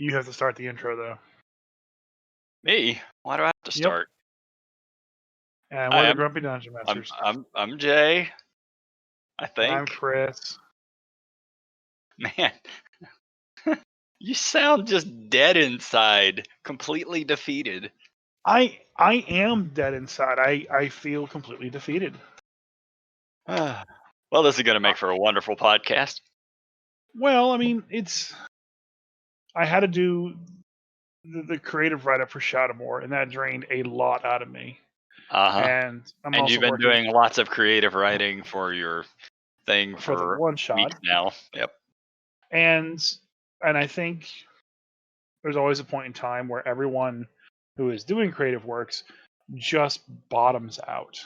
You have to start the intro though. Me? Why do I have to Yep. start? And we're Hi, the I'm Grumpy Dungeon I'm Masters. I'm I'm Jay. I And I'm think. Chris. Man, you sound just dead inside, completely defeated. I am dead inside. I feel completely defeated. Well, this is going to Uh, make for a wonderful podcast. Well, I mean, I had to do the creative write up for Shadowmore, and that drained a lot out of me. Uh-huh. And I'm And you've also been working doing lots of creative writing for your thing for the for one shot. weeks now. Yep. And I think there's always a point in time where everyone who is doing creative works just bottoms out.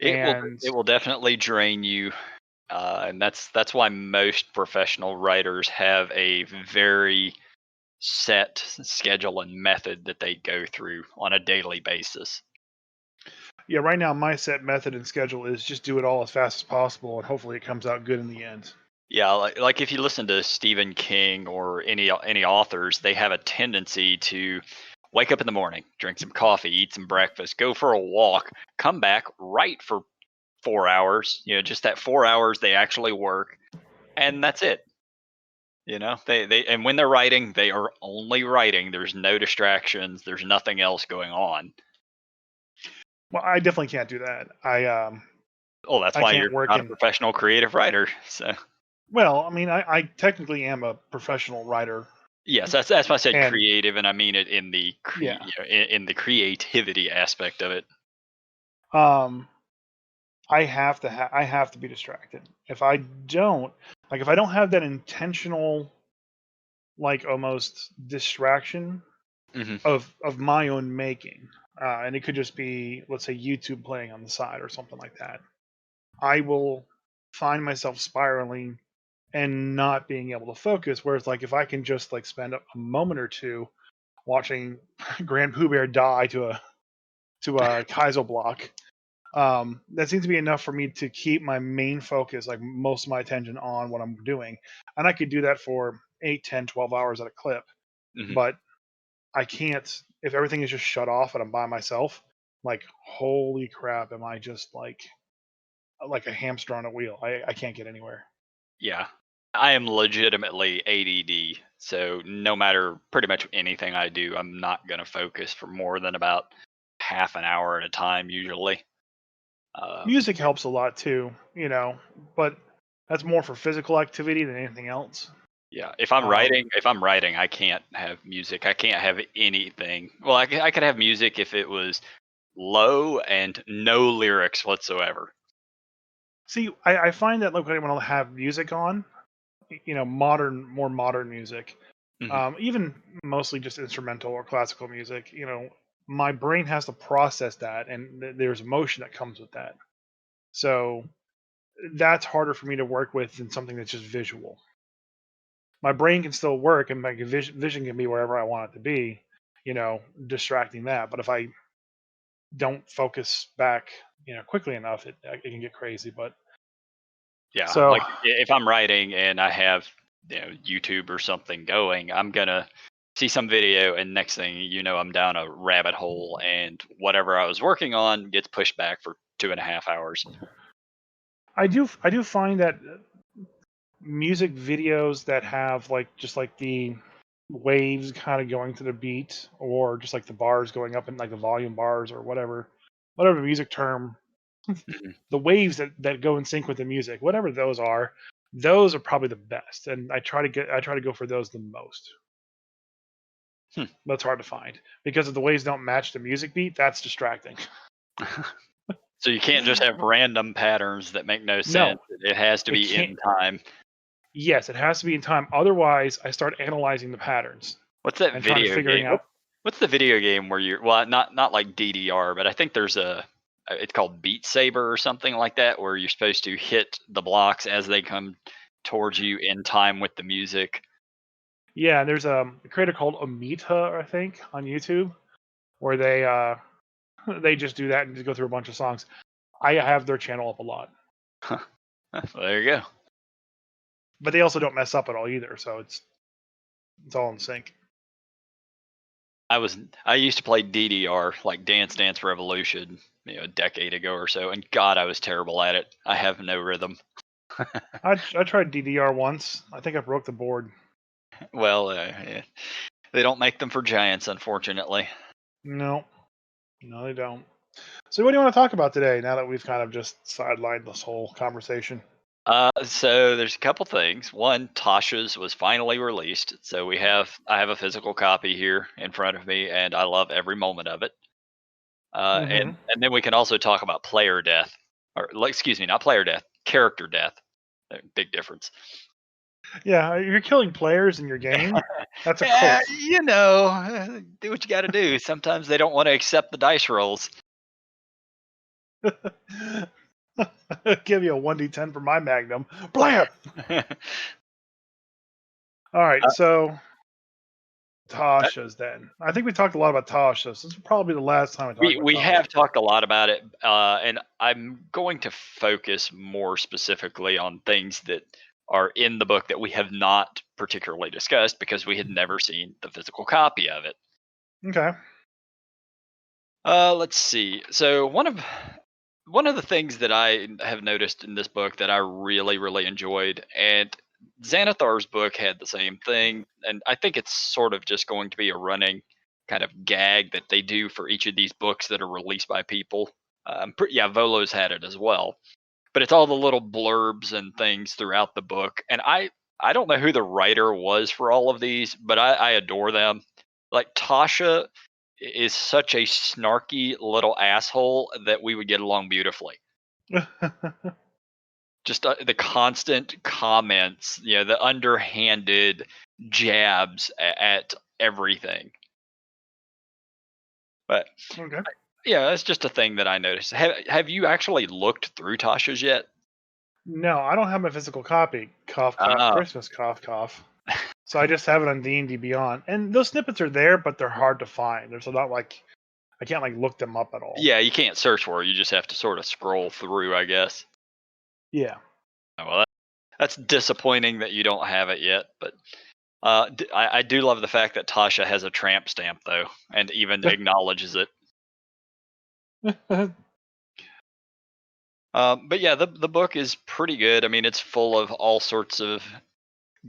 It will And it will definitely drain you. And that's why most professional writers have a very set schedule and method that they go through on a daily basis. yeah, right now my set method and schedule is just do it all as fast as possible, and hopefully it comes out good in the end. Yeah, like if you listen to Stephen King or any authors, they have a tendency to wake up in the morning, drink some coffee, eat some breakfast, go for a walk, come back, write for 4 hours. Just that 4 hours they actually work, and that's it. They and when they're writing, they are only writing. There's no distractions. There's nothing else going on. Well, I definitely can't do that. Oh, that's I why can't you're work not a in. professional creative writer. So Well, I mean, I technically am a professional writer, yes, that's why I said and creative, and I mean it in the yeah, in the creativity aspect of it. um, I have to be distracted. If I don't, like, if I don't have that intentional, like, almost distraction Hmm. of my own making, and it could just be, let's say, YouTube playing on the side or something like that. I will find myself spiraling and not being able to focus. Whereas, like, if I can just like spend a moment or two watching Grand Pooh Bear die to a Kaizo block, that seems to be enough for me to keep my main focus, like most of my attention on what I'm doing. And I could do that for 8, 10, 12 hours at a clip. Hmm. But I can't, if everything is just shut off and I'm by myself, like, holy crap, am I just like a hamster on a wheel? I can't get anywhere. Yeah, I am legitimately ADD, so no matter pretty much anything I do, I'm not going to focus for more than about half an hour at a time usually. Uh, Music helps a lot too, but that's more for physical activity than anything else. yeah, if I'm Um, writing, if I'm writing, I can't have music. I can't have anything. Well, I could have music if it was low and no lyrics whatsoever. See, I find that like when I'll have music on, more modern music, Hmm. even mostly just instrumental or classical music, my brain has to process that, and there's emotion that comes with that. So that's harder for me to work with than something that's just visual. My brain can still work, and my vision can be wherever I want it to be, distracting that. But if I don't focus back, quickly enough, it can get crazy. But Yeah, so like if I'm writing and I have YouTube or something going, I'm gonna see some video, and next thing you know, I'm down a rabbit hole, and whatever I was working on gets pushed back for 2.5 hours. I do find that music videos that have like just like the waves kind of going to the beat, or just like the bars going up in like the volume bars, or whatever music term, Mhm. the waves that go in sync with the music, whatever those are probably the best, and I try to go for those the most. Hmm. That's hard to find because if the waves don't match the music beat, that's distracting. So you can't just have random patterns that make no No, sense. It has to it be can't. in time. Yes, it has to be in time. Otherwise, I start analyzing the patterns What's that and trying to video figuring game? out. What's the video game where you're, well, not like DDR, but I think there's it's called Beat Saber or something like that, where you're supposed to hit the blocks as they come towards you in time with the music. Yeah, there's a creator called Amita, I think, on YouTube, where they just do that and just go through a bunch of songs. I have their channel up a lot, Well, there you go. but they also don't mess up at all either. So it's It's all in sync. I used to play DDR, like Dance Dance Revolution, a decade ago or so, and God, I was terrible at it. I have no rhythm. I tried DDR once. I think I broke the board. Well, yeah. They don't make them for giants, unfortunately. No, no, they don't. So, what do you want to talk about today? Now that we've kind of just sidelined this whole conversation. So there's a couple things. One, Tasha's was finally released, so I have a physical copy here in front of me, and I love every moment of it. Mm-hmm. And then we can also talk about player death, or excuse me, not player death, character death. Big difference. Yeah, you're killing players in your game. That's a Yeah, cult. do what you got to do. Sometimes they don't want to accept the dice rolls. Give you a 1d10 for my Magnum. Blam! All right, so Tasha's then. I think we talked a lot about Tasha's. This is probably the last time we talked about We Tasha. have talked a lot about it, and I'm going to focus more specifically on things that are in the book that we have not particularly discussed because we had never seen the physical copy of it. Okay. Let's see. So one of the things that I have noticed in this book that I really enjoyed, and Xanathar's book had the same thing, and I think it's sort of just going to be a running kind of gag that they do for each of these books that are released by people. Yeah, Volo's had it as well, but it's all the little blurbs and things throughout the book, and I don't know who the writer was for all of these, but I adore them. Like Tasha is such a snarky little asshole that we would get along beautifully. Just the constant comments, the underhanded jabs at everything. But Okay. yeah, that's just a thing that I noticed. Have you actually looked through Tasha's yet? No, I don't have my physical copy. Cough, cough, Oh, Christmas, cough, cough. So I just have it on D&D Beyond, and those snippets are there, but they're hard to find. There's not like I can't like look them up at all. yeah, you can't search for it. You just have to sort of scroll through, I guess. Yeah. Oh, well, that's disappointing that you don't have it yet. But I do love the fact that Tasha has a tramp stamp, though, and even acknowledges it. But yeah, the book is pretty good. I mean, it's full of all sorts of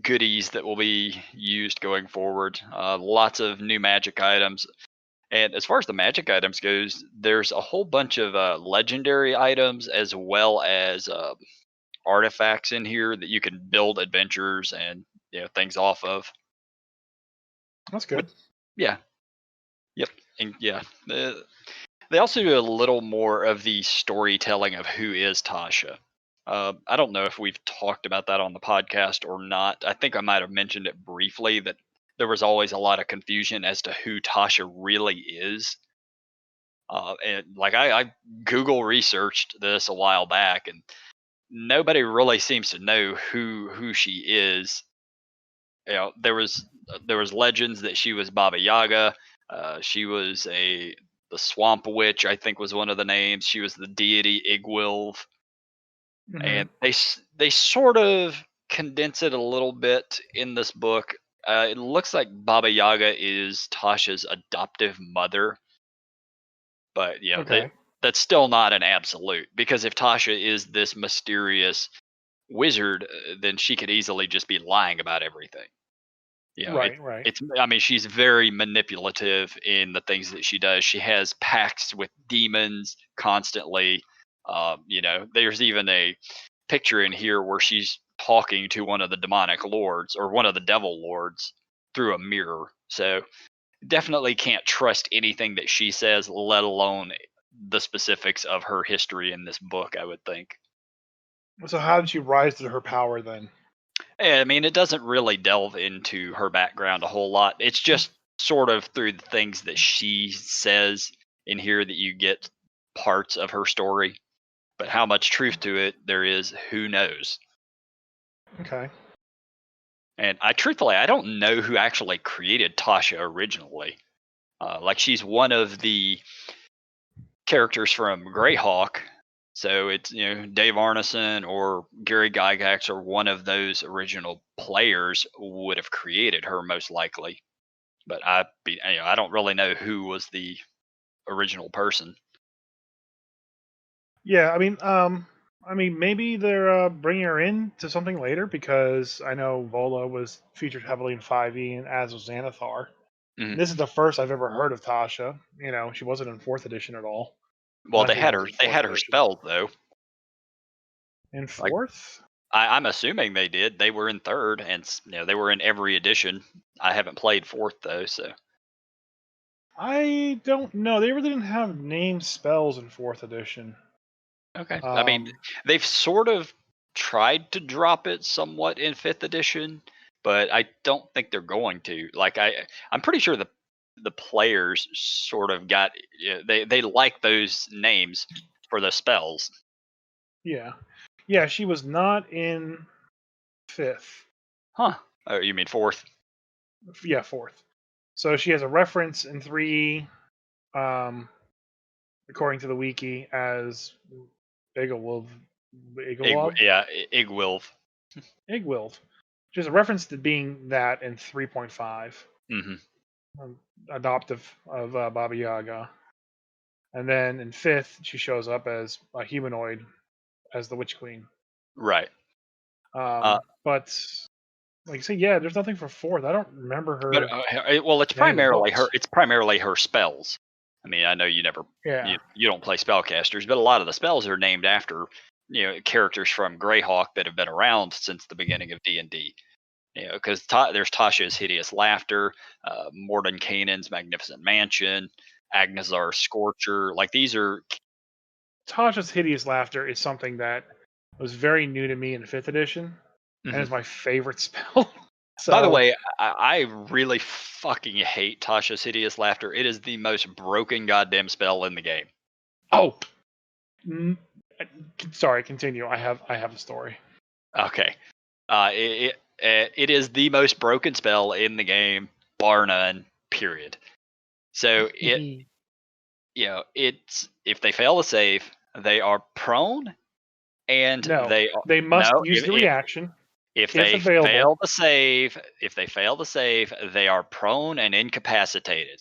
goodies that will be used going forward. Lots of new magic items. And as far as the magic items goes, there's a whole bunch of legendary items as well as artifacts in here that you can build adventures and things off of. That's Which, good. yeah, yep, and yeah. They also do a little more of the storytelling of who is Tasha. I don't know if we've talked about that on the podcast or not. I think I might have mentioned it briefly that there was always a lot of confusion as to who Tasha really is. And like I Google researched this a while back, and nobody really seems to know who she is. There was legends that she was Baba Yaga. She was the Swamp Witch, I think was one of the names. She was the deity Igwilv, Hmm. and they sort of condense it a little bit in this book. It looks like Baba Yaga is Tasha's adoptive mother, but Okay. that's still not an absolute because if Tasha is this mysterious wizard, then she could easily just be lying about everything. Right. Right. It's I mean, she's very manipulative in the things that she does. She has pacts with demons constantly. There's even a picture in here where she's talking to one of the demonic lords or one of the devil lords through a mirror. So definitely can't trust anything that she says, let alone the specifics of her history in this book, I would think. So how did she rise to her power then? I mean, it doesn't really delve into her background a whole lot. It's just sort of through the things that she says in here that you get parts of her story. But how much truth to it there is, who knows? Okay. And I don't know who actually created Tasha originally. Like she's one of the characters from Greyhawk, So it's Dave Arneson or Gary Gygax or one of those original players would have created her most likely. But I don't really know who was the original person. Yeah, I mean, maybe they're bringing her in to something later because I know Vola was featured heavily in 5e and as was Xanathar. Mhm. This is the first I've ever heard of Tasha. She wasn't in fourth edition at all. Well, Unless they she had was her. in They fourth had her edition. spelled though. In Like fourth? I'm assuming they did. They were in third, and they were in every edition. I haven't played fourth though, so I don't know. They really didn't have named spells in fourth edition. okay. I mean, Um, they've sort of tried to drop it somewhat in fifth edition, but I don't think they're going to. Like I'm pretty sure the players sort of got they like those names for the spells. yeah. Yeah, she was not in fifth. Huh? Oh, you mean fourth? Yeah, fourth. So she has a reference in 3, um, according to the wiki, as Igwilv. Igwilv? Yeah, Igwilv. Igwilv. She has a reference to being that in 3.5, Hmm. adoptive of Baba Yaga. And then in fifth, she shows up as a humanoid, as the Witch Queen. Right. Uh, But like I say, yeah, there's nothing for fourth. I don't remember but her well, it's in any of the primarily her. books. It's primarily her spells. I mean, I know you never Yeah. you don't play spellcasters, but a lot of the spells are named after characters from Greyhawk that have been around since the beginning of D&D. Because there's Tasha's Hideous Laughter, Mordenkainen's Magnificent Mansion, Agnazar's Scorcher. Like these are. Tasha's Hideous Laughter is something that was very new to me in fifth edition and Mhm. is my favorite spell. By the So, way, I really fucking hate Tasha's Hideous Laughter. It is the most broken goddamn spell in the game. oh, n- sorry, continue. I have a story. Okay. It is the most broken spell in the game, bar none. Period. So it's if they fail to save, they are prone, and No, they are they must no. use the reaction If if they available. fail to save, they are prone and incapacitated.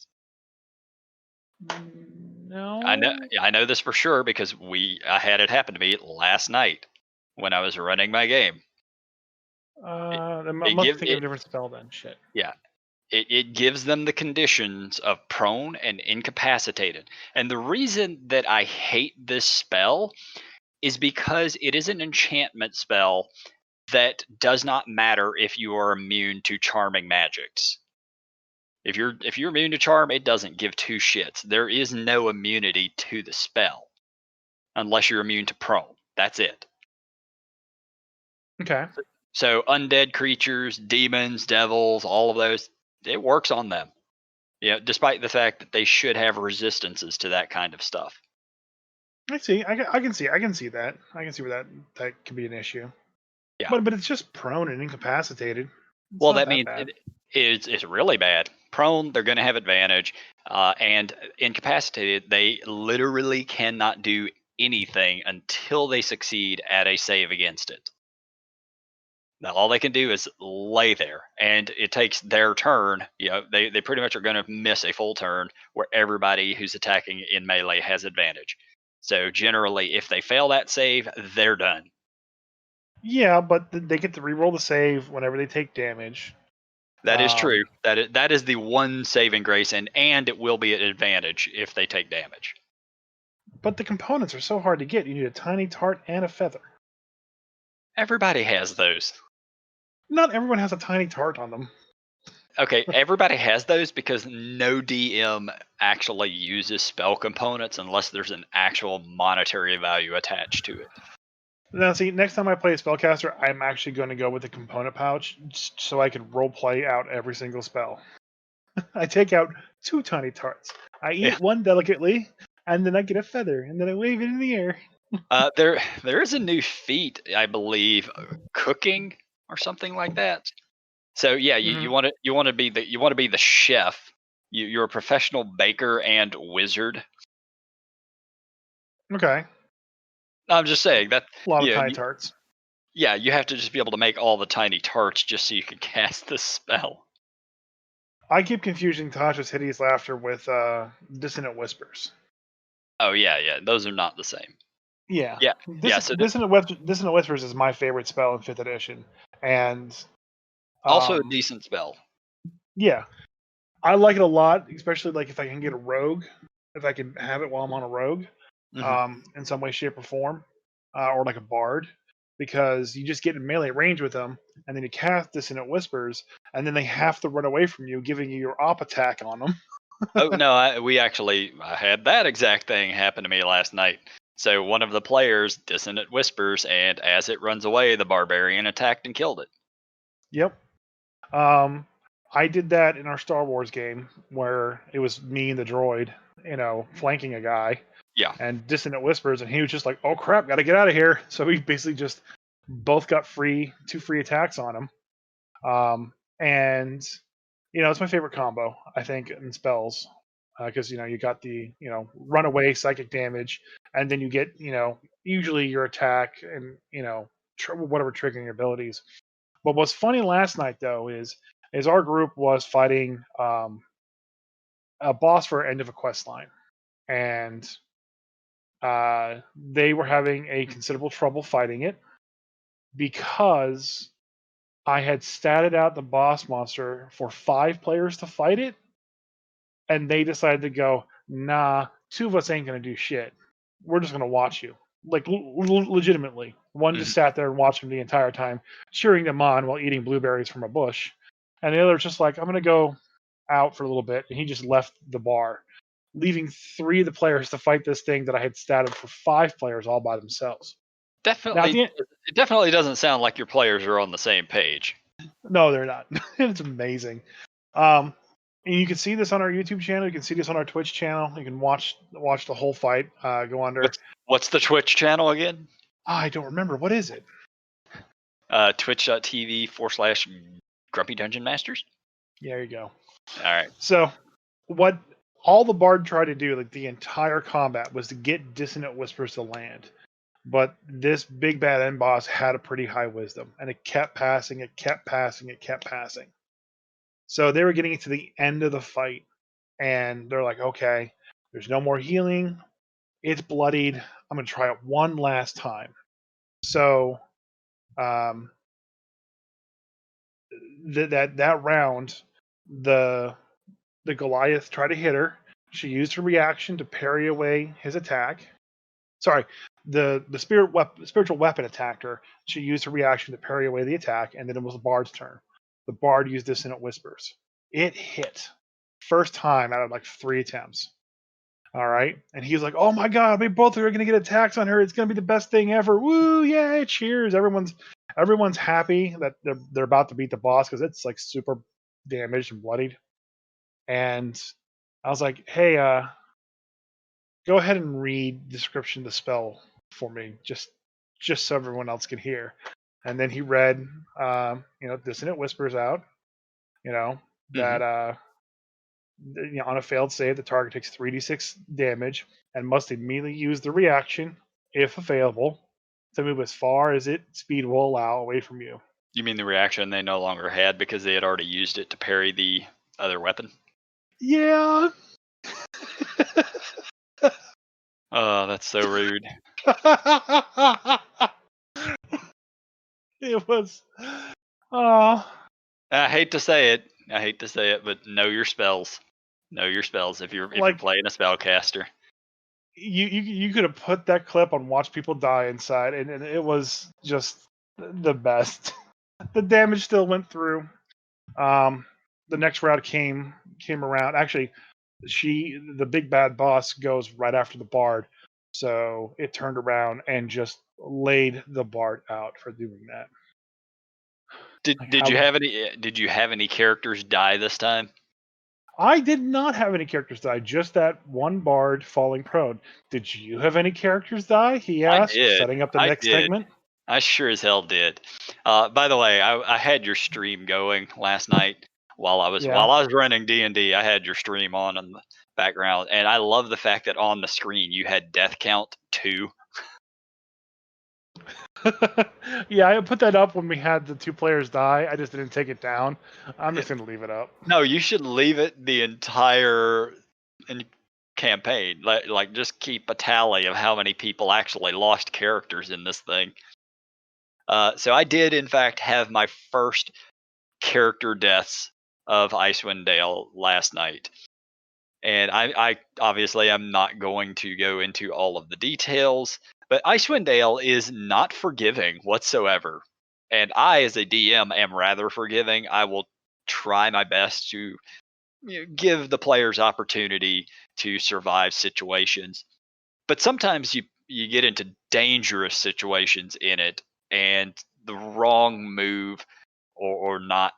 No, I know this for sure because I had it happen to me last night when I was running my game. I It must give think of a it different spell then. Shit. yeah. It gives them the conditions of prone and incapacitated. And the reason that I hate this spell is because it is an enchantment spell that does not matter if you are immune to charming magics. If you're immune to charm, it doesn't give two shits. There is no immunity to the spell unless you're immune to prone. That's it. Okay. So undead creatures, demons, devils, all of those, it works on them. Despite the fact that they should have resistances to that kind of stuff. I see. I can see. I can see that. I can see where that could be an issue. Yeah. But it's just prone and incapacitated. It's Well, not that that means bad. it's really bad. Prone, they're going to have advantage, and incapacitated, they literally cannot do anything until they succeed at a save against it. Now, all they can do is lay there, and it takes their turn. They pretty much are going to miss a full turn where everybody who's attacking in melee has advantage. So generally, if they fail that save, they're done. Yeah, but they get to reroll the save whenever they take damage. That is true. Um, That is the one saving grace, and it will be an advantage if they take damage. but the components are so hard to get. You need a tiny tart and a feather. Everybody has those. Not everyone has a tiny tart on them. Okay, everybody has those because no DM actually uses spell components unless there's an actual monetary value attached to it. Now, see, next time I play a spellcaster, I'm actually going to go with the component pouch so I can role play out every single spell. I take out 2 tiny tarts. I Yeah. eat one delicately, and then I get a feather, and then I wave it in the air. There is a new feat, I believe, cooking or something like that. So yeah, Hmm. you want to be the chef. You're a professional baker and wizard. Okay. I'm just saying that. A lot of Yeah, tiny tarts. yeah, you have to just be able to make all the tiny tarts just so you can cast the spell. I keep confusing Tasha's Hideous Laughter with Dissonant Whispers. Oh yeah, those are not the same. Yeah. Yeah, yeah. So Dissonant Whispers is my favorite spell in 5th edition. And also a decent spell. yeah, I like it a lot, especially like if I can get a rogue, if I can have it while I'm on a rogue, Mhm. in some way, shape, or form, or like a bard, because you just get in melee range with them, and then you cast Dissonant Whispers, and then they have to run away from you, giving you your op attack on them. Oh no, I had that exact thing happen to me last night. So one of the players dissonant whispers, and as it runs away, the barbarian attacked and killed it. Yep. Um, I did that in our Star Wars game where it was me and the droid, flanking a guy, Yeah, and Dissonant Whispers, and he was just like, "Oh crap, got to get out of here." So we basically just both got two free attacks on him. And it's my favorite combo, I think, in spells, because you got the runaway psychic damage, and then you get usually your attack and whatever triggering your abilities. But what's funny last night though is our group was fighting a boss for end of a quest line, and they were having a considerable trouble fighting it because I had statted out the boss monster for 5 players to fight it, and they decided to go, nah, 2 of us ain't gonna do shit. We're just gonna watch you. Like legitimately. One mhm. just sat there and watched him the entire time, cheering them on while eating blueberries from a bush. And the other was just like, I'm gonna go out for a little bit, and he just left the bar, leaving 3 of the players to fight this thing that I had statted for 5 players all by themselves. Now at Definitely, the end, it definitely doesn't sound like your players are on the same page. no, they're not. It's amazing. Um, and you can see this on our YouTube channel. You can see this on our Twitch channel. You can watch the whole fight go under. What's the Twitch channel again? I don't remember, what is it? Twitch.tv/Grumpy Dungeon Masters. There you go. All right. So what all the bard tried to do, like the entire combat, was to get Dissonant Whispers to land. But this big bad end boss had a pretty high wisdom, and it kept passing, it kept passing, it kept passing. So they were getting to the end of the fight, and they're like, okay, there's no more healing. It's bloodied. I'm gonna try it one last time. So um, that round, the Goliath tried to hit her. She used her reaction to parry away his attack. Sorry, the spiritual weapon attacked her. She used her reaction to parry away the attack, and then it was the bard's turn. The bard used Dissonant Whispers. It hit first time out of like 3 attempts. All right, and he's like, "Oh my god, we both are going to get attacks on her. It's going to be the best thing ever! Woo! Yay! Cheers! Everyone's happy that they're about to beat the boss because it's like super damaged and bloodied." And I was like, "Hey, go ahead and read description of the spell for me, just so everyone else can hear." And then he read, Dissonant Whispers out. You know Hmm. that on a failed save, the target takes 3d6 damage and must immediately use the reaction, if available, to move as far as its speed will allow away from you. You mean the reaction they no longer had because they had already used it to parry the other weapon? Yeah. Oh, that's so rude. It was. Oh. I hate to say it. I hate to say it, but know your spells. Know your spells if you're Like playing a spellcaster. you could have put that clip on Watch People Die inside, and it was just the best. The damage still went through. Um, the next round came around. Actually, the big bad boss goes right after the bard, so it turned around and just laid the bard out for doing that. Did Like did you how have any characters die this time? I did not have any characters die, just that one bard falling prone. Did you have any characters die? He I asked, did. setting up the I next did. segment. I sure as hell did. By the way, I had your stream going last night Yeah. while I was running D&D. I had your stream on in the background, and I love the fact that on the screen you had death count 2. Yeah, I put that up when we had the 2 players die. I just didn't take it down. I'm just gonna leave it up. No, you should leave it the entire campaign. Like just keep a tally of how many people actually lost characters in this thing. So I did, in fact, have my first character deaths of Icewind Dale last night. And I obviously I'm not going to go into all of the details, but Icewind Dale is not forgiving whatsoever. And I, as a DM, am rather forgiving. I will try my best to give the players opportunity to survive situations. But sometimes you get into dangerous situations in it, and the wrong move or not,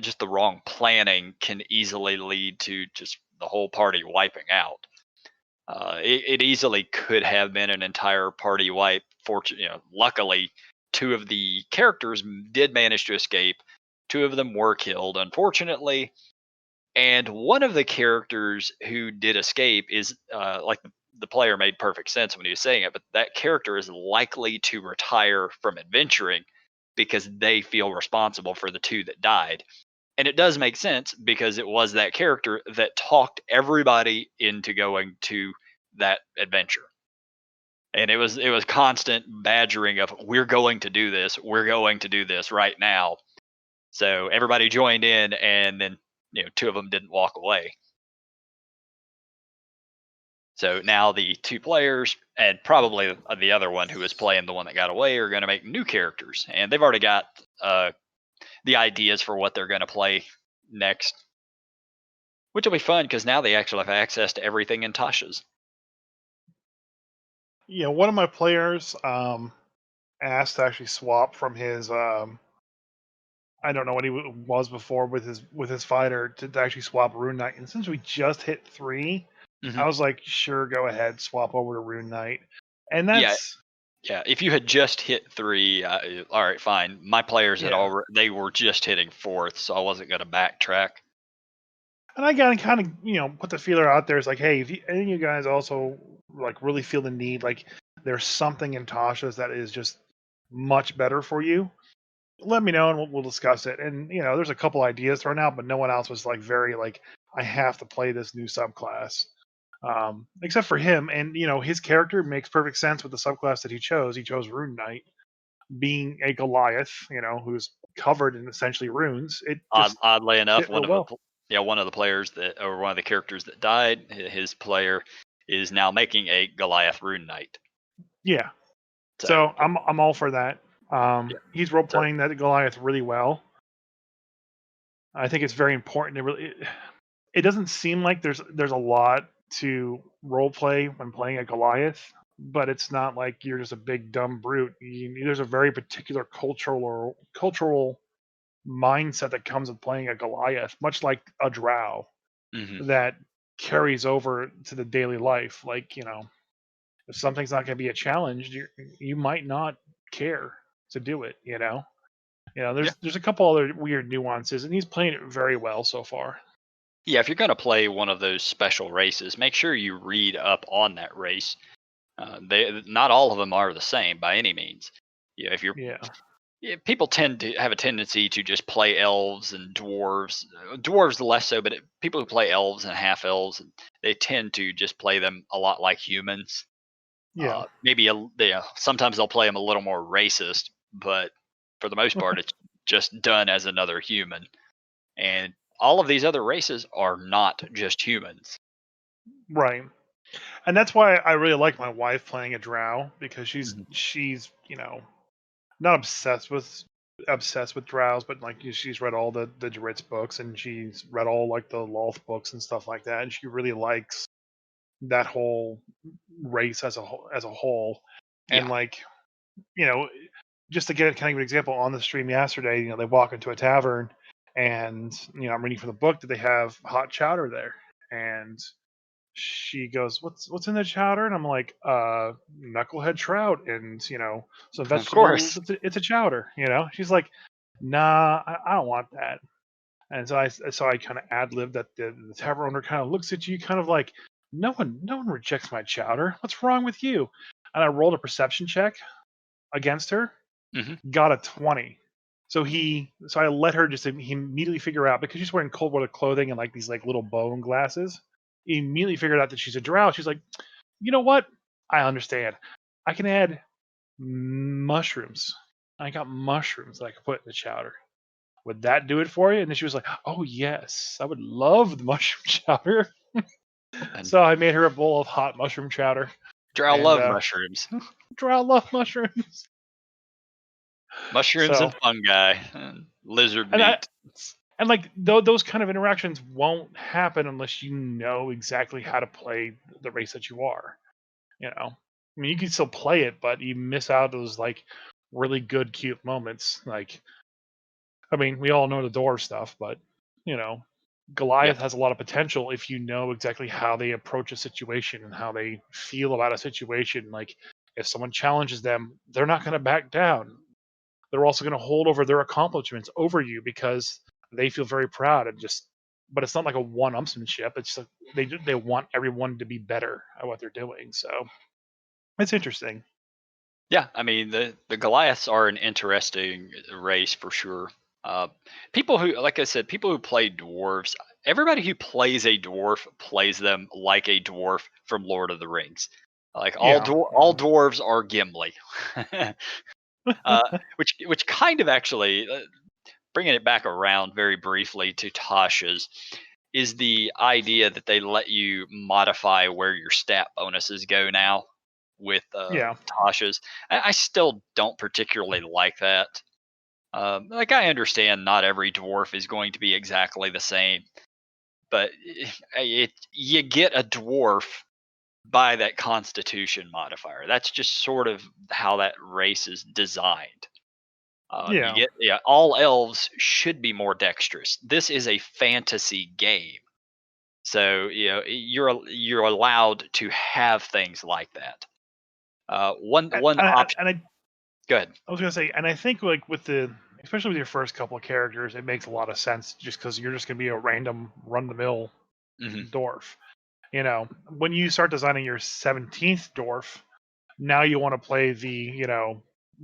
just the wrong planning can easily lead to just the whole party wiping out. It easily could have been an entire party wipe. Luckily, two of the characters did manage to escape. Two of them were killed, unfortunately, and one of the characters who did escape is like the player made perfect sense when he was saying it, but that character is likely to retire from adventuring because they feel responsible for the two that died. And it does make sense because it was that character that talked everybody into going to that adventure. And it was constant badgering of we're going to do this, we're going to do this right now. So everybody joined in, and then two of them didn't walk away. So now the two players and probably the other one who was playing the one that got away are going to make new characters, and they've already got the ideas for what they're going to play next, which will be fun because now they actually have access to everything in Tasha's. Yeah, one of my players asked to actually swap from his I don't know what he was before with his fighter to actually swap Rune Knight. And since we just hit 3, Hmm. I was like, sure, go ahead, swap over to Rune Knight. And Yeah, that's yeah. If you had just hit 3, all right, fine. My players had yeah. already they were just hitting 4th, so I wasn't going to backtrack. And I gotta kind of put the feeler out there. It's like, hey, if any of you guys also like really feel the need, like there's something in Tasha's that is just much better for you, let me know and we'll discuss it. And there's a couple ideas thrown out, but no one else was like very like I have to play this new subclass, except for him. And his character makes perfect sense with the subclass that he chose. He chose Rune Knight, being a Goliath, who's covered in essentially runes. It just Oddly enough, fit real well. one of the players that or one of the characters that died, his player is now making a Goliath Rune Knight. Yeah. So So I'm all for that. yeah, He's role so playing that Goliath really well. I think it's very important. It doesn't seem like there's a lot to role play when playing a Goliath, but it's not like you're just a big dumb brute. There's a very particular cultural mindset that comes with playing a Goliath, much like a Drow, hmm that carries over to the daily life. Like if something's not going to be a challenge, you might not care to do it. yeah, There's a couple other weird nuances, and he's playing it very well so far. yeah. If you're going to play one of those special races, make sure you read up on that race. They not all of them are the same by any means. Yeah, if you're Yeah, yeah, people tend to have a tendency to just play elves and dwarves. Dwarves less so, but people who play elves and half elves, they tend to just play them a lot like humans. yeah, Maybe sometimes they'll play them a little more racist, but for the most part, it's just done as another human. And all of these other races are not just humans. right. And that's why I really like my wife playing a Drow, because Mhm. she's not obsessed with Drows, but like she's read all the Dritz books, and she's read all like the Loth books and stuff like that, and she really likes that whole race as a whole. Yeah, And like you know just to get kind of an example, on the stream yesterday, they walk into a tavern, and I'm reading from the book that they have hot chowder there, and she goes, what's in the chowder? And I'm like, knucklehead trout, and some of vegetables. course. It's a chowder. She's like, nah, I don't want that. And so I kind of ad lib that the tavern owner kind of looks at you, kind of like, no one rejects my chowder. What's wrong with you? And I rolled a perception check against her, Mhm. got a 20. So I let her he immediately figure out, because she's wearing cold weather clothing and like these like little bone glasses. He immediately figured out that she's a drow. She's like, you know what? I understand. I can add mushrooms. I got mushrooms that I could put in the chowder. Would that do it for you? And then she was like, oh yes, I would love the mushroom chowder. And So I made her a bowl of hot mushroom chowder. drow And love mushrooms. drow love mushrooms. Mushrooms So and fungi and lizard and I meat. and like those kind of interactions won't happen unless you know exactly how to play the race that you are. I mean, you can still play it, but you miss out those like really good, cute moments. Like, I mean, we all know the door stuff, but you know, Yeah. Goliath has a lot of potential if you know exactly how they approach a situation and how they feel about a situation. Like, if someone challenges them, they're not going to back down. They're also going to hold over their accomplishments over you because they feel very proud and just. But it's not like a one-upsmanship. It's like they want everyone to be better at what they're doing. So it's interesting. Yeah, I mean the Goliaths are an interesting race for sure. Uh, People who, like I said, people who play dwarves, everybody who plays a dwarf plays them like a dwarf from Lord of the Rings. Like Yeah. all dwarves are Gimli, which kind of actually bringing it back around very briefly to Tasha's is the idea that they let you modify where your stat bonuses go now with Yeah. Tasha's. I still don't particularly like that. Like I understand not every dwarf is going to be exactly the same, but you get a dwarf by that constitution modifier. That's just sort of how that race is designed. You Yeah. get all elves should be more dexterous. This is a fantasy game, so you're allowed to have things like that. One option. And Go ahead. I was gonna say, and I think like especially with your first couple of characters, it makes a lot of sense just because you're just gonna be a random run the mill Hmm. dwarf. When you start designing your 17th dwarf, now you want to play the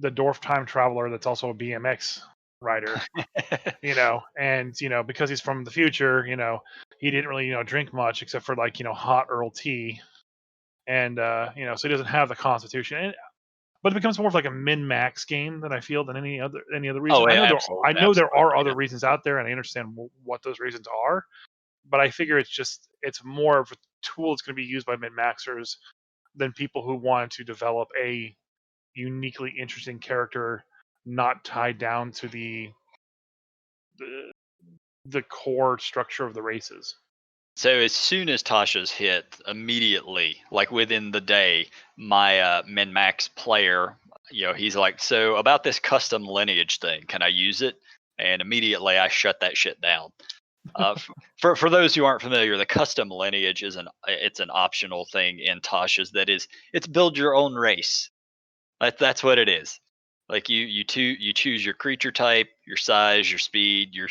dwarf time traveler that's also a BMX rider. And because he's from the future, he didn't really drink much except for like hot Earl tea, and so he doesn't have the constitution. But it becomes more of like a min-max game than I feel than any other reason. Oh yeah, absolutely, I know there are absolutely. other reasons out there, and I understand what those reasons are. But I figure it's more of a tool that's going to be used by min-maxers than people who want to develop a uniquely interesting character, not tied down to the, the core structure of the races. So as soon as Tasha's hit, immediately, like within the day, my min max player, he's like, so about this custom lineage thing, can I use it? And immediately I shut that shit down. For those who aren't familiar, the custom lineage is an optional thing in Tasha's it's build your own race. That's what it is. Like you choose your creature type, your size, your speed, your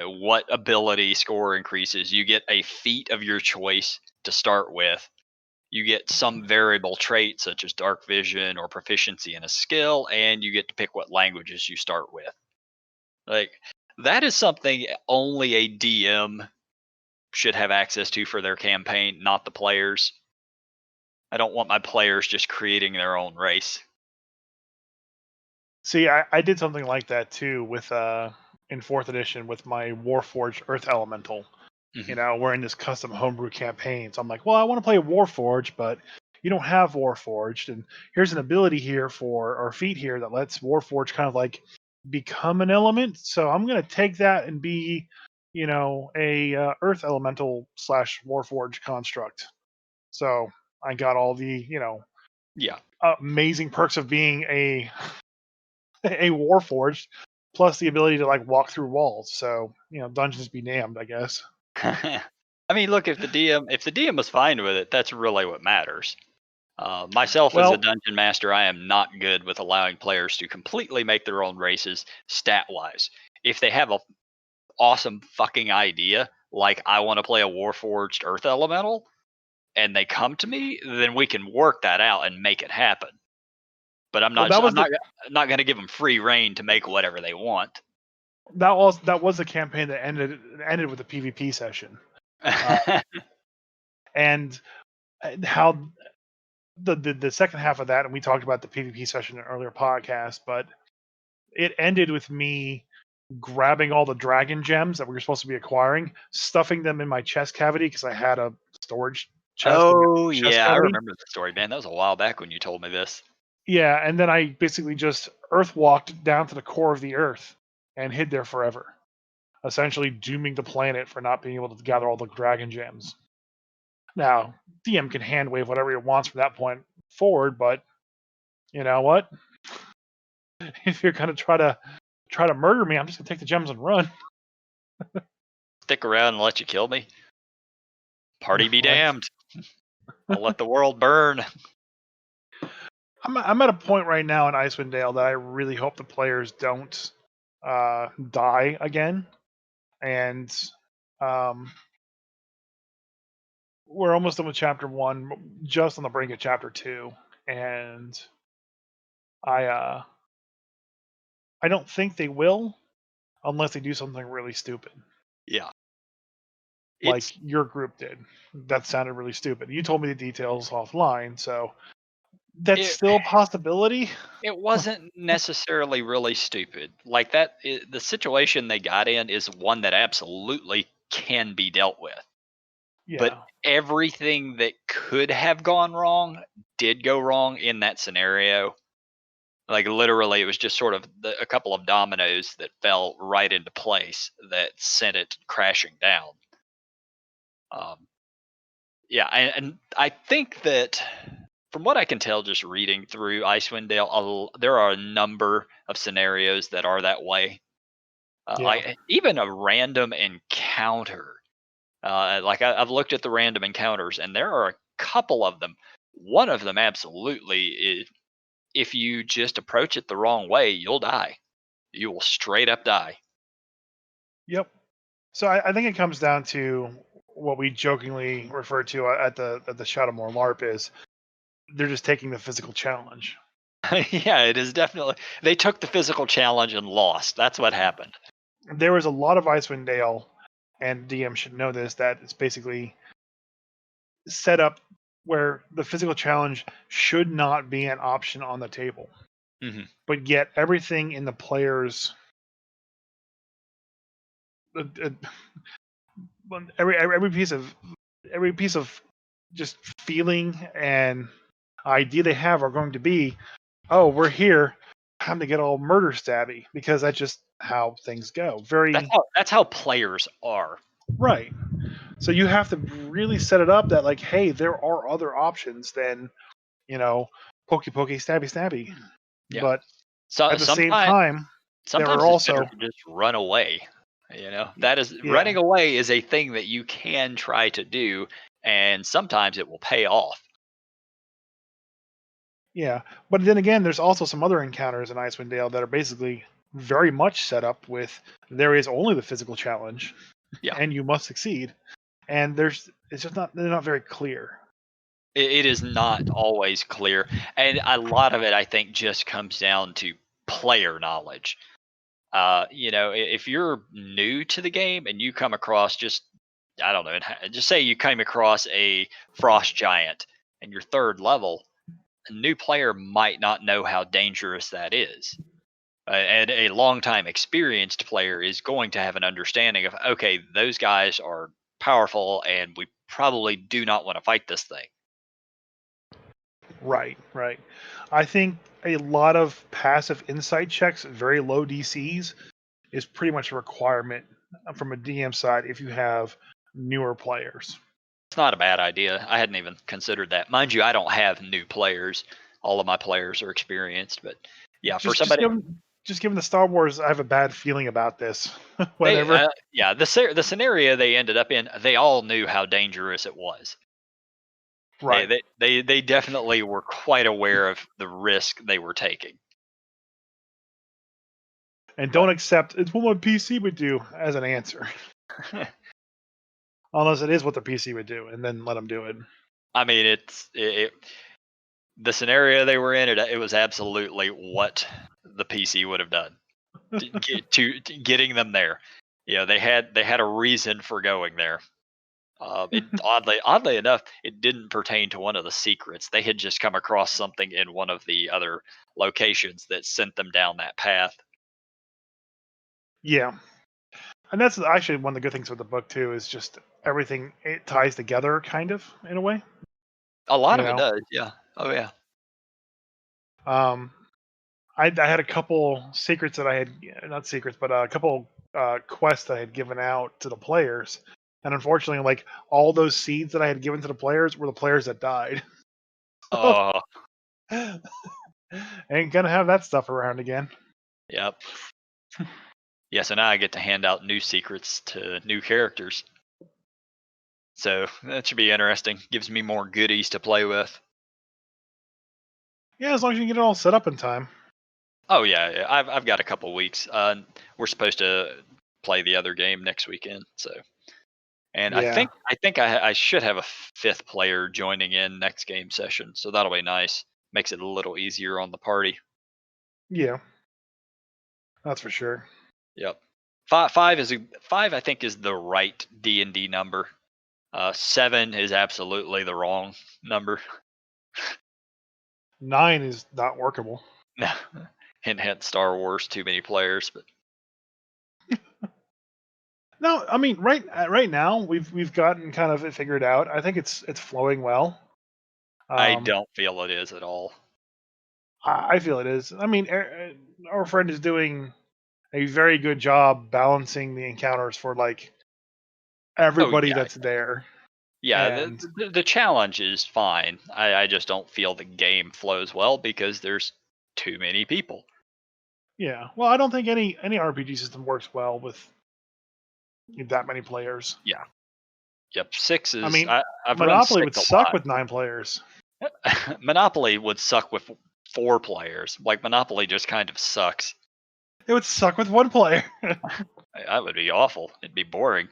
what ability score increases. You get a feat of your choice to start with. You get some variable trait such as dark vision or proficiency in a skill, and you get to pick what languages you start with. Like that is something only a DM should have access to for their campaign, not the players. I don't want my players just creating their own race. See, I did something like that too with in fourth edition with my Warforged Earth Elemental. Hmm. We're in this custom homebrew campaign. So I'm like, well, I want to play Warforged, but you don't have Warforged, and here's an ability here or feat here that lets Warforged kind of like become an element. So I'm gonna take that and be, a Earth Elemental / Warforged construct. So I got all the Yeah. amazing perks of being a a Warforged, plus the ability to like walk through walls. So dungeons be damned, I guess. I mean, look, if the DM was fine with it, that's really what matters. Myself as a Well, dungeon master, I am not good with allowing players to completely make their own races stat wise. If they have a awesome fucking idea, like I want to play a Warforged Earth Elemental, and they come to me, then we can work that out and make it happen. but I'm Well, not I'm not going to give them free reign to make whatever they want. that was the campaign that ended with a PvP session, and how the second half of that, and we talked about the PvP session in an earlier podcast, but it ended with me grabbing all the dragon gems that we were supposed to be acquiring, stuffing them in my chest cavity because I had a storage chest in my Oh chest yeah, I cavity. remember the story, man. That was a while back when you told me this. Yeah, and then I basically just earth walked down to the core of the earth and hid there forever, essentially dooming the planet for not being able to gather all the dragon gems. Now, DM can hand wave whatever he wants from that point forward, but you know what? If you're gonna try to murder me, I'm just gonna take the gems and run. Stick around and let you kill me. Party be Right. damned. I'll let the world burn. I'm at a point right now in Icewind Dale that I really hope the players don't die again, and um, we're almost done with chapter 1, just on the brink of chapter 2, and I I don't think they will unless they do something really stupid, Yeah. like It's your group did. That sounded really stupid. You told me the details offline, so that's it still a possibility. it wasn't necessarily really stupid. Like the situation they got in is one that absolutely can be dealt with. But Yeah. everything that could have gone wrong did go wrong in that scenario. Like literally, it was just sort of a couple of dominoes that fell right into place that sent it crashing down. Um, yeah, and I think that from what I can tell, just reading through Icewind Dale, there are a number of scenarios that are that way. Yeah. Like even a random encounter. I've looked at the random encounters, and there are a couple of them. One of them absolutely is, if you just approach it the wrong way, you'll die. You will straight up die. Yep. So I think it comes down to what we jokingly refer to at the Shadowmoor LARP is they're just taking the physical challenge. Yeah, it is definitely. They took the physical challenge and lost. That's what happened. There was a lot of Icewind Dale, and DM should know this, that it's basically set up where the physical challenge should not be an option on the table. Hmm. But yet everything in the players uh, uh, every piece of just feeling and idea they have are going to be, oh, we're here, time to get all murder stabby, because that's just how things go. Very That's how players are. right. So you have to really set it up that like, hey, there are other options than, you know, pokey pokey, stabby stabby. Yeah. But So at the same sometimes time, there are sometimes it's better also to just run away. That is yeah, running away is a thing that you can try to do, and sometimes it will pay off. yeah. But then again, there's also some other encounters in Icewind Dale that are basically very much set up with there is only the physical challenge Yeah. and you must succeed. And it's just not they're not very clear. It is not always clear, and a lot of it I think just comes down to player knowledge. If you're new to the game and you come across just, I don't know, just say you came across a frost giant and you're third level, a new player might not know how dangerous that is. And a longtime experienced player is going to have an understanding of, okay, those guys are powerful and we probably do not want to fight this thing. Right, right. I think a lot of passive insight checks, very low DCs, is pretty much a requirement from a DM side if you have newer players. It's not a bad idea. I hadn't even considered that. Mind you, I don't have new players. All of my players are experienced, but yeah, for Just somebody, given the Star Wars, I have a bad feeling about this. they Whenever, yeah, the scenario they ended up in, they all knew how dangerous it was. They right, they they definitely were quite aware of the risk they were taking. and But don't accept it's what my PC would do as an answer, unless it is what the PC would do, and then let them do it. I mean, the scenario they were in, it was absolutely what the PC would have done to getting them there. They had a reason for going there. It oddly enough, it didn't pertain to one of the secrets. They had just come across something in one of the other locations that sent them down that path. Yeah. And that's actually one of the good things with the book too, is just everything it ties together kind of in a way. A lot You of it know? does, yeah. Oh yeah. Um I had a couple secrets that I had, not secrets, but a couple quests that I had given out to the players. And unfortunately, like all those seeds that I had given to the players were the players that died. Oh, Ain't gonna have that stuff around again. yep. Yeah, so now I get to hand out new secrets to new characters. So that should be interesting. Gives me more goodies to play with. Yeah, as long as you get it all set up in time. Oh yeah. I've got a couple weeks. We're supposed to play the other game next weekend. So, and I Yeah. think I should have a fifth player joining in next game session. So that'll be nice. Makes it a little easier on the party. Yeah. That's for sure. Yep. Five. I think is the right D&D number. 7 is absolutely the wrong number. 9 is not workable. No, hint, Star Wars, too many players. But No, I mean right now we've gotten kind of it figured out. I think it's flowing well. I Um, don't feel it is at all. I feel it is. I mean, our friend is doing a very good job balancing the encounters for like Oh everybody yeah, that's there. yeah. The And the challenge is fine. I just don't feel the game flows well because there's too many people. yeah, well, I don't think any RPG system works well with that many players. Yeah. Yep. Six I is mean, I've run Monopoly six would a suck lot. with 9 players. Monopoly would suck with 4 players. Like Monopoly just kind of sucks. It would suck with 1 player. That would be awful. It'd be boring.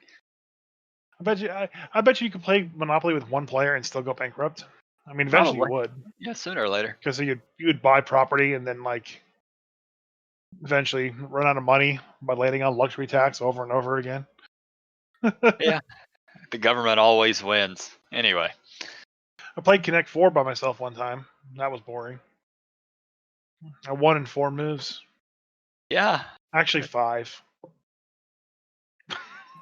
I bet you could play Monopoly with 1 player and still go bankrupt. I mean, eventually you Probably. would, Yeah, sooner or later. because you'd buy property and then like eventually run out of money by laying on luxury tax over and over again. Yeah. The government always wins. Anyway. I played Connect 4 by myself one time. That was boring. I won in 4 moves. Yeah. Actually, 5.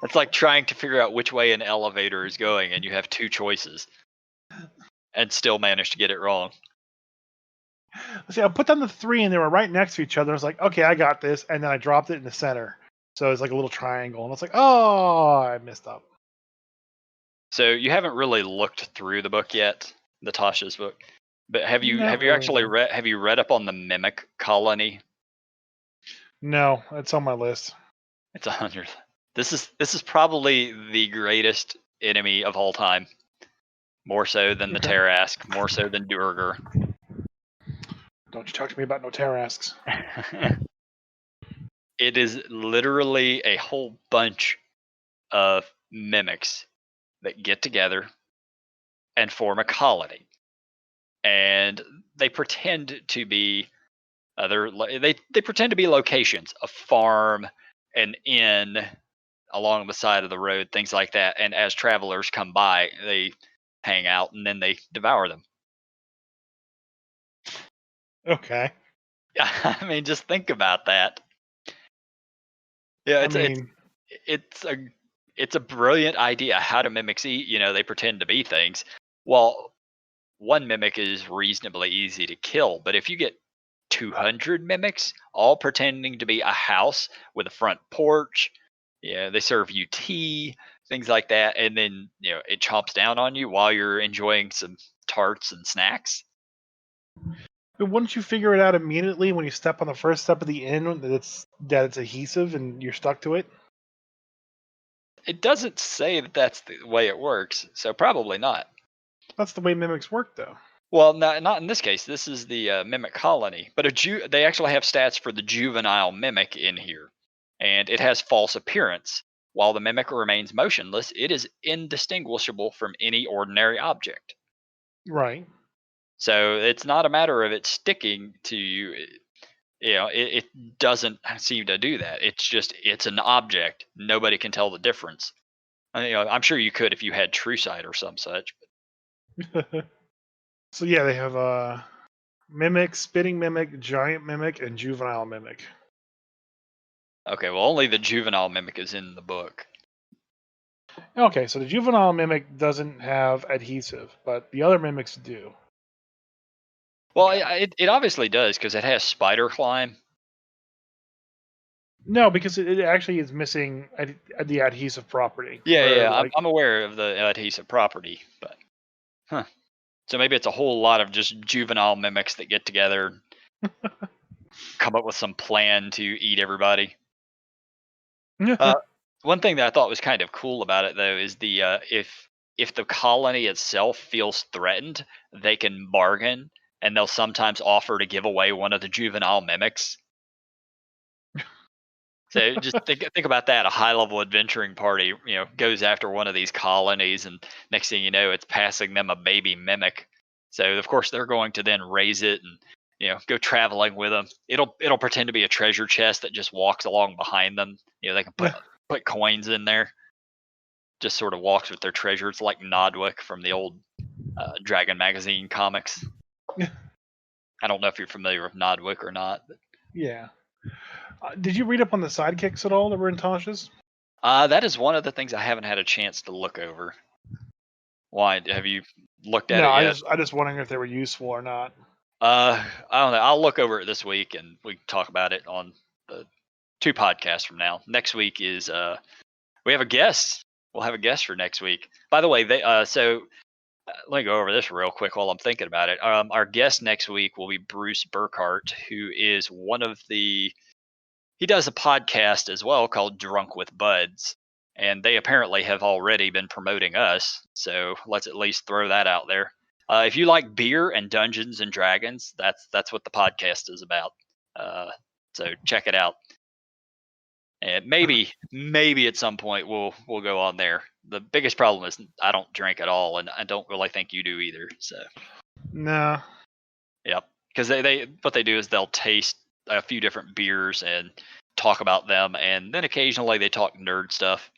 It's like trying to figure out which way an elevator is going and you have 2 choices and still manage to get it wrong. See, I put down the 3 and they were right next to each other. I was like, okay, I got this. And then I dropped it in the center. So it's like a little triangle. And I was like, oh, I messed up. So you haven't really looked through the book yet, the Tasha's book. But have you Not really, actually no. read up on the mimic colony? No, it's on my list. It's 100. This is probably the greatest enemy of all time. More so than the Okay. Tarask, more so than Durger. Don't you talk to me about no Tarasks. It is literally a whole bunch of mimics that get together and form a colony, and they pretend to be they pretend to be locations, a farm, an inn along the side of the road, things like that. And as travelers come by, they hang out and then they devour them. Okay. I mean, just think about that. Yeah, I it's mean, it's a it's a brilliant idea how to mimics eat. They pretend to be things. Well, one mimic is reasonably easy to kill, but if you get 200 mimics all pretending to be a house with a front porch, yeah, they serve you tea, things like that, and then it chomps down on you while you're enjoying some tarts and snacks. but wouldn't you figure it out immediately when you step on the first step of the inn that it's adhesive and you're stuck to it? It doesn't say that that's the way it works, so probably not. That's the way mimics work, though. Well, not in this case. This is the mimic colony, but they actually have stats for the juvenile mimic in here, and it has false appearance. While the mimic remains motionless, it is indistinguishable from any ordinary object. Right. So it's not a matter of it sticking to you. It doesn't seem to do that. It's an object. Nobody can tell the difference. I'm sure you could if you had true sight or some such. So yeah, they have mimic, spitting mimic, giant mimic, and juvenile mimic. Okay, well, only the juvenile mimic is in the book. Okay, so the juvenile mimic doesn't have adhesive, but the other mimics do. Well, Okay. it obviously does because it has spider climb. No, because it actually is missing the adhesive property. Yeah, Where yeah, like I'm aware of the adhesive property, but huh. So maybe it's a whole lot of just juvenile mimics that get together, come up with some plan to eat everybody. Uh, one thing that I thought was kind of cool about it though is the if the colony itself feels threatened, they can bargain, and they'll sometimes offer to give away one of the juvenile mimics. So just think about that. A high level adventuring party, goes after one of these colonies, and next thing you know, it's passing them a baby mimic. So of course they're going to then raise it and go traveling with them. It'll pretend to be a treasure chest that just walks along behind them. They can put coins in there. Just sort of walks with their treasure. It's like Nodwick from the old Dragon magazine comics. I don't know if you're familiar with Nodwick or not. But yeah. Did you read up on the sidekicks at all that were in Tasha's? that is one of the things I haven't had a chance to look over. Why have you looked at No, it yet? I just wondering if they were useful or not. I don't know. I'll look over it this week and we can talk about it on the 2 podcasts from now. Next week is we have a guest. We'll have a guest for next week. By the way, let me go over this real quick while I'm thinking about it. Our guest next week will be Bruce Burkhart, who is he does a podcast as well called Drunk with Buds, and they apparently have already been promoting us. So let's at least throw that out there. If you like beer and Dungeons and Dragons, that's what the podcast is about. So check it out, and maybe at some point we'll go on there. The biggest problem is I don't drink at all, and I don't really think you do either. So No. yep, because they what they do is they'll taste a few different beers and talk about them, and then occasionally they talk nerd stuff.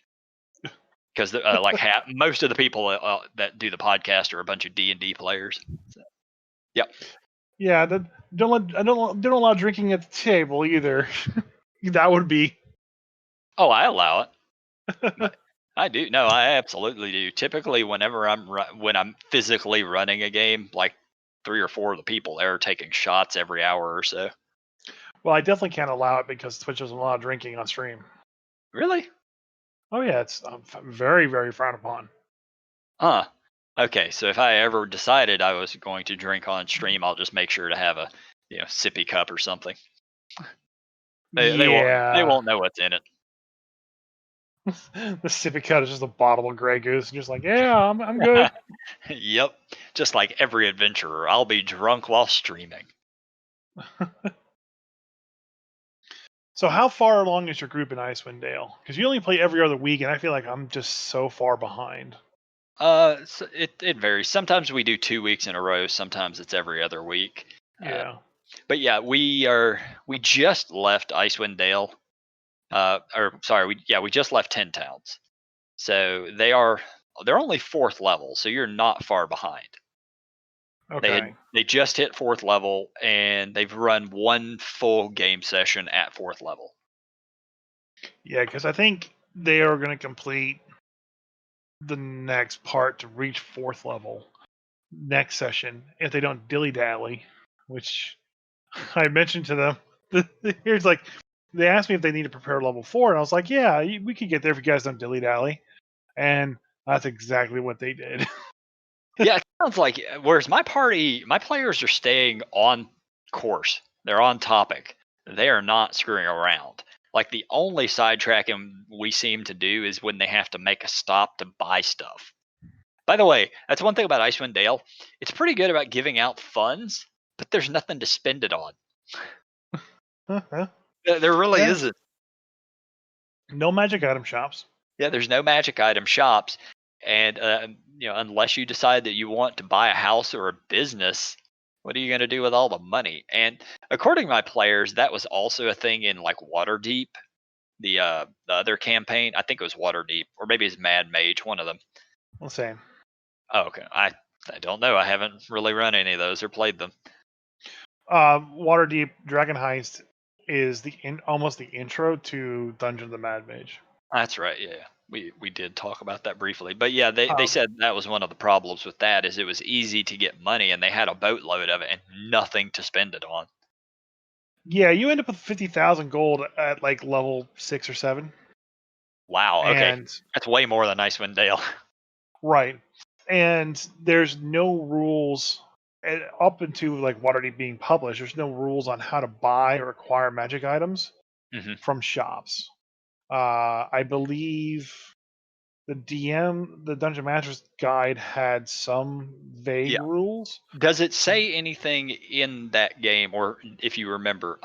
Because like most of the people that do the podcast are a bunch of D&D players. So, yep. Yeah, don't allow drinking at the table either. That would be. Oh, I allow it. I do. No, I absolutely do. Typically, whenever when I'm physically running a game, like 3 or 4 of the people there are taking shots every hour or so. Well, I definitely can't allow it because Twitch doesn't allow drinking on stream. Really? Oh yeah, it's very, very frowned upon. Huh. Okay, so if I ever decided I was going to drink on stream, I'll just make sure to have a sippy cup or something. They won't know what's in it. The sippy cut is just a bottle of Grey Goose, and just like, yeah, I'm good. Yep. Just like every adventurer, I'll be drunk while streaming. So how far along is your group in Icewind Dale? Because you only play every other week, and I feel like I'm just so far behind. So it varies. Sometimes we do 2 weeks in a row. Sometimes it's every other week. Yeah. But yeah, we just left Icewind Dale. We just left 10 Towns. So they're only 4th level, so you're not far behind. Okay. They just hit 4th level, and they've run 1 full game session at 4th level. Yeah, because I think they are going to complete the next part to reach 4th level next session if they don't dilly dally, which I mentioned to them. Here's like, they asked me if they need to prepare level 4, and I was like, yeah, we could get there if you guys don't dilly dally, and that's exactly what they did. Yeah, it sounds like whereas my players are staying on course. They're on topic. They are not screwing around. Like the only sidetracking we seem to do is when they have to make a stop to buy stuff. By the way, that's one thing about Icewind Dale. It's pretty good about giving out funds, but there's nothing to spend it on. There really isn't. No magic item shops. Yeah, there's no magic item shops, and unless you decide that you want to buy a house or a business, What are you going to do with all the money? And according to my players, that was also a thing in like Waterdeep, the other campaign. I think it was Waterdeep, or maybe it's Mad Mage, one of them. We'll say. Oh, okay. I don't know. I haven't really run any of those or played them. Waterdeep Dragon Heist is almost the intro to Dungeon of the Mad Mage. That's right. Yeah, we did talk about that briefly, but yeah, they Um, said that was one of the problems with that is it was easy to get money and they had a boatload of it and nothing to spend it on. yeah, you end up with 50,000 gold at like level 6 or 7, Wow. Okay, and that's way more than Icewind Dale. right, and there's no rules up into like Waterdeep being published. There's no rules on how to buy or acquire magic items hmm from shops. I believe the DM, the Dungeon Master's Guide, had some vague Yeah. rules. Does it say anything in that game, or if you remember,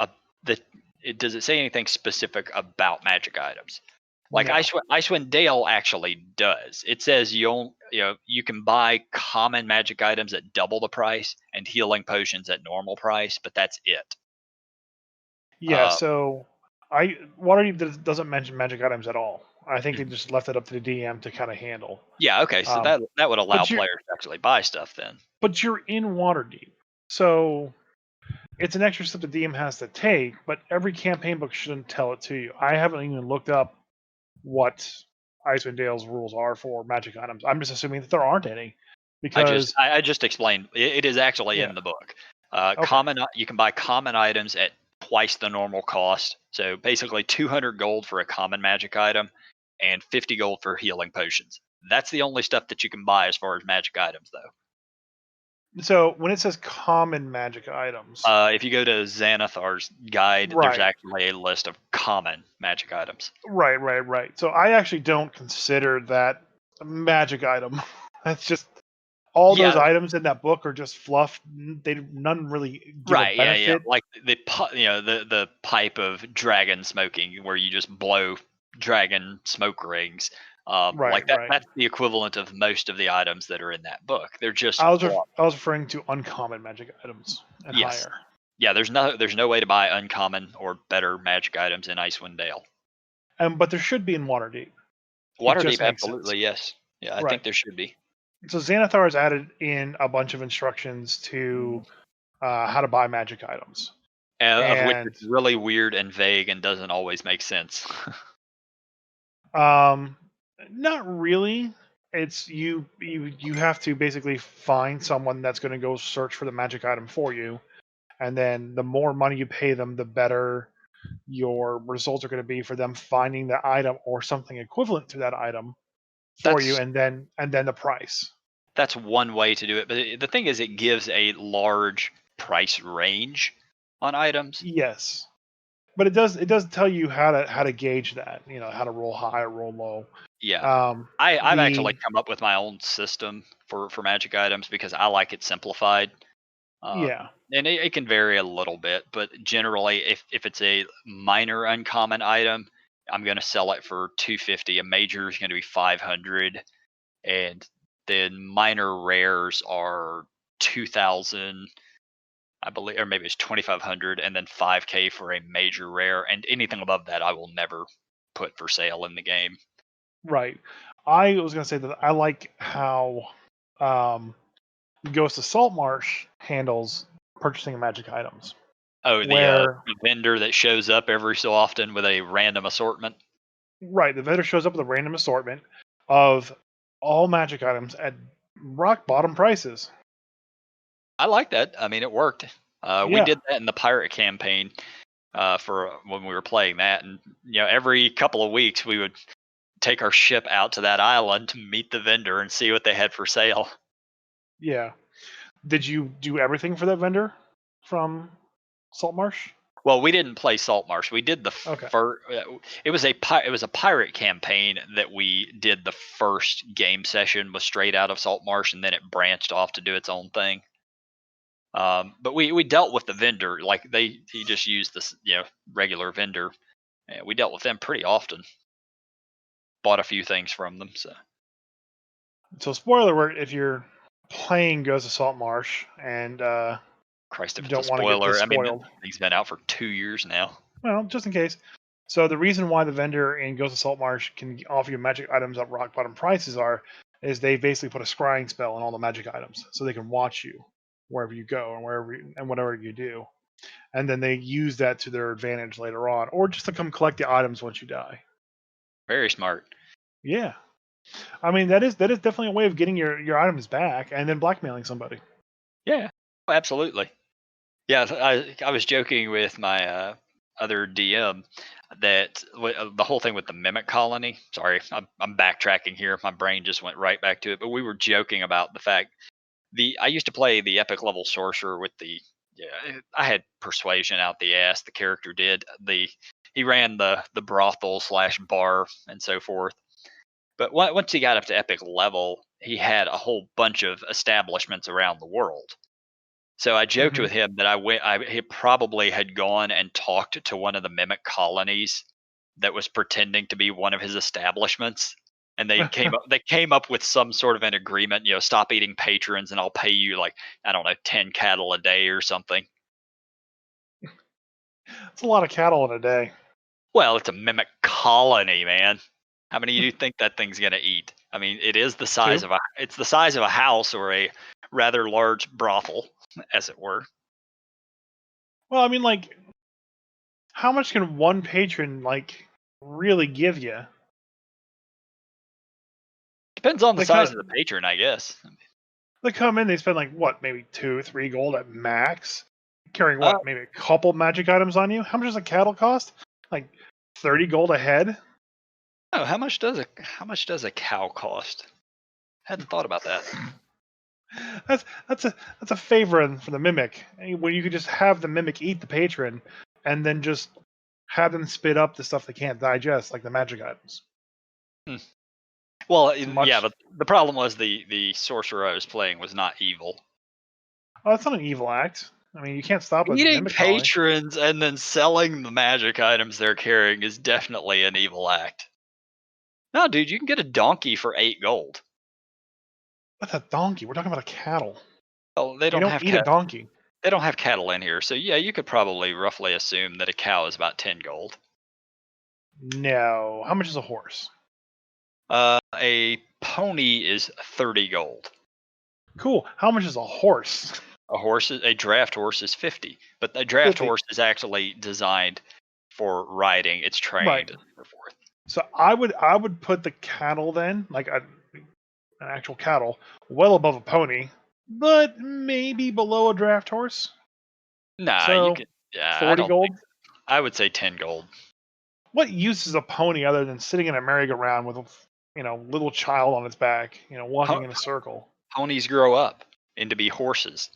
does it say anything specific about magic items? Like No. Icewind Dale actually does. It says you can buy common magic items at double the price and healing potions at normal price, but that's it. Yeah, Uh, so Waterdeep doesn't mention magic items at all. I think they mhm. just left it up to the DM to kind of handle. Yeah, okay, so Um, that would allow but you're players to actually buy stuff then. in Waterdeep, so it's an extra step the DM has to take. But every campaign book shouldn't tell it to you. I haven't even looked up what Icewind Dale's rules are for magic items. I'm just assuming that there aren't any, because I just explained it is actually yeah, in the book. okay, You can buy common items at twice the normal cost. So basically 200 gold for a common magic item and 50 gold for healing potions. That's the only stuff that you can buy as far as magic items though. so when it says common magic items, If you go to Xanathar's guide, there's right, actually a list of common magic items. right. So I actually don't consider that a magic item. That's just all those Yeah, items in that book are just fluff. None really give a right. Yeah, yeah. benefit. Like the pipe of dragon smoking, where you just blow dragon smoke rings. Right, Like that. right. That's the equivalent of most of the items that are in that book. They're just fluff. I was referring to uncommon magic items and Yes. higher. Yeah. There's no way to buy uncommon or better magic items in Icewind Dale. But there should be in Waterdeep. It Waterdeep, just makes sense. absolutely yes. Yeah, I Right. think there should be. So Xanathar has added in a bunch of instructions to Mhm. how to buy magic items. Of which And it's really weird and vague and doesn't always make sense. um, not really. It's you have to basically find someone that's going to go search for the magic item for you, and then the more money you pay them, the better your results are going to be for them finding the item or something equivalent to that item for you, That's and then the price. That's one way to do it, but the thing is it gives a large price range on items. Yes, but it does tell you how to gauge that. You know how to roll high or roll low. Yeah. Um, I've actually the come up with my own system for magic items because I like it simplified. Yeah, And it can vary a little bit, but generally if it's a minor uncommon item, I'm going to sell it for 250. A major is going to be 500 and then minor rares are 2000 I believe, or maybe it's 2,500, and then 5K for a major rare, and anything above that I will never put for sale in the game. right. I was gonna say that I like how um, Ghost of Saltmarsh handles purchasing magic items, Oh, where the vendor that shows up every so often with a random assortment. right the vendor shows up with a random assortment of all magic items at rock bottom prices. I like that. I mean, it worked. We Yeah, did that in the pirate campaign for when we were playing that, and every couple of weeks we would take our ship out to that island to meet the vendor and see what they had for sale. yeah. Did you do everything for that vendor from Saltmarsh? Well, we didn't play Saltmarsh. We did the Okay. first. It was a pirate campaign that we did. The first game session was straight out of Saltmarsh, and then it branched off to do its own thing. But we dealt with the vendor like he just used this regular vendor. And we dealt with them pretty often. Bought a few things from them. So So spoiler alert: if you're playing Ghost of Saltmarsh and Christ, if You it's a don't want to get this spoiler, I mean, the spoiled. thing's been out for 2 years now. Well, just in case. So the reason why the vendor in Ghost of Saltmarsh can offer you magic items at rock bottom prices is they basically put a scrying spell on all the magic items, so they can watch you wherever you go and whatever you do, and then they use that to their advantage later on, or just to come collect the items once you die. Very smart. Yeah, I mean that is definitely a way of getting your items back and then blackmailing somebody. Yeah, absolutely. Yeah, I was joking with my other DM that the whole thing with the mimic colony. Sorry, I'm backtracking here. My brain just went right back to it. But we were joking about the fact I used to play the epic level sorcerer with the I had persuasion out the ass. The character did he ran the brothel slash bar and so forth. But once he got up to epic level, he had a whole bunch of establishments around the world. So I joked Hmm. with him that he probably had gone and talked to one of the mimic colonies that was pretending to be one of his establishments, and they came up with some sort of an agreement. Stop eating patrons, and I'll pay you like I don't know 10 cattle a day or something. It's a lot of cattle in a day. Well, it's a mimic colony, man. How many do you think that thing's gonna eat? I mean, it's the size Two. of a house or a rather large brothel, as it were. Well, I mean, like, how much can one patron really give you? Depends on the They size come, of the patron, I guess. they come in, they spend like what, maybe 2, 3 gold at max, carrying Uh, what, maybe a couple magic items on you. How much does a cattle cost? Like 30 gold a head. Oh, how much does a cow cost? Hadn't thought about that. That's a favor for the mimic, where you could just have the mimic eat the patron, and then just have them spit up the stuff they can't digest, like the magic items. Hmm. Well, It's yeah, much. but the problem was the sorcerer I was playing was not evil. Oh, that's not an evil act. I mean, you can't stop a Eating mimic colony. patrons and then selling the magic items they're carrying is definitely an evil act. No, dude, you can get a donkey for 8 gold. That's a donkey. We're talking about a cattle. Oh, they You don't don't have eat a donkey. they don't have cattle in here, so yeah, you could probably roughly assume that a cow is about 10 gold. No. How much is a horse? A pony is 30 gold. Cool. How much is a horse? A draft horse is 50, but a draft 50. horse is actually designed for riding. It's Right. trained and so forth. So I would put the cattle then, like an actual cattle, well above a pony, but maybe below a draft horse. Nah, you So could. Yeah, I 40 don't think gold. so. I would say 10 gold. What use is a pony other than sitting in a merry-go-round with a little child on its back, walking Po- in a circle? Ponies grow up into be horses.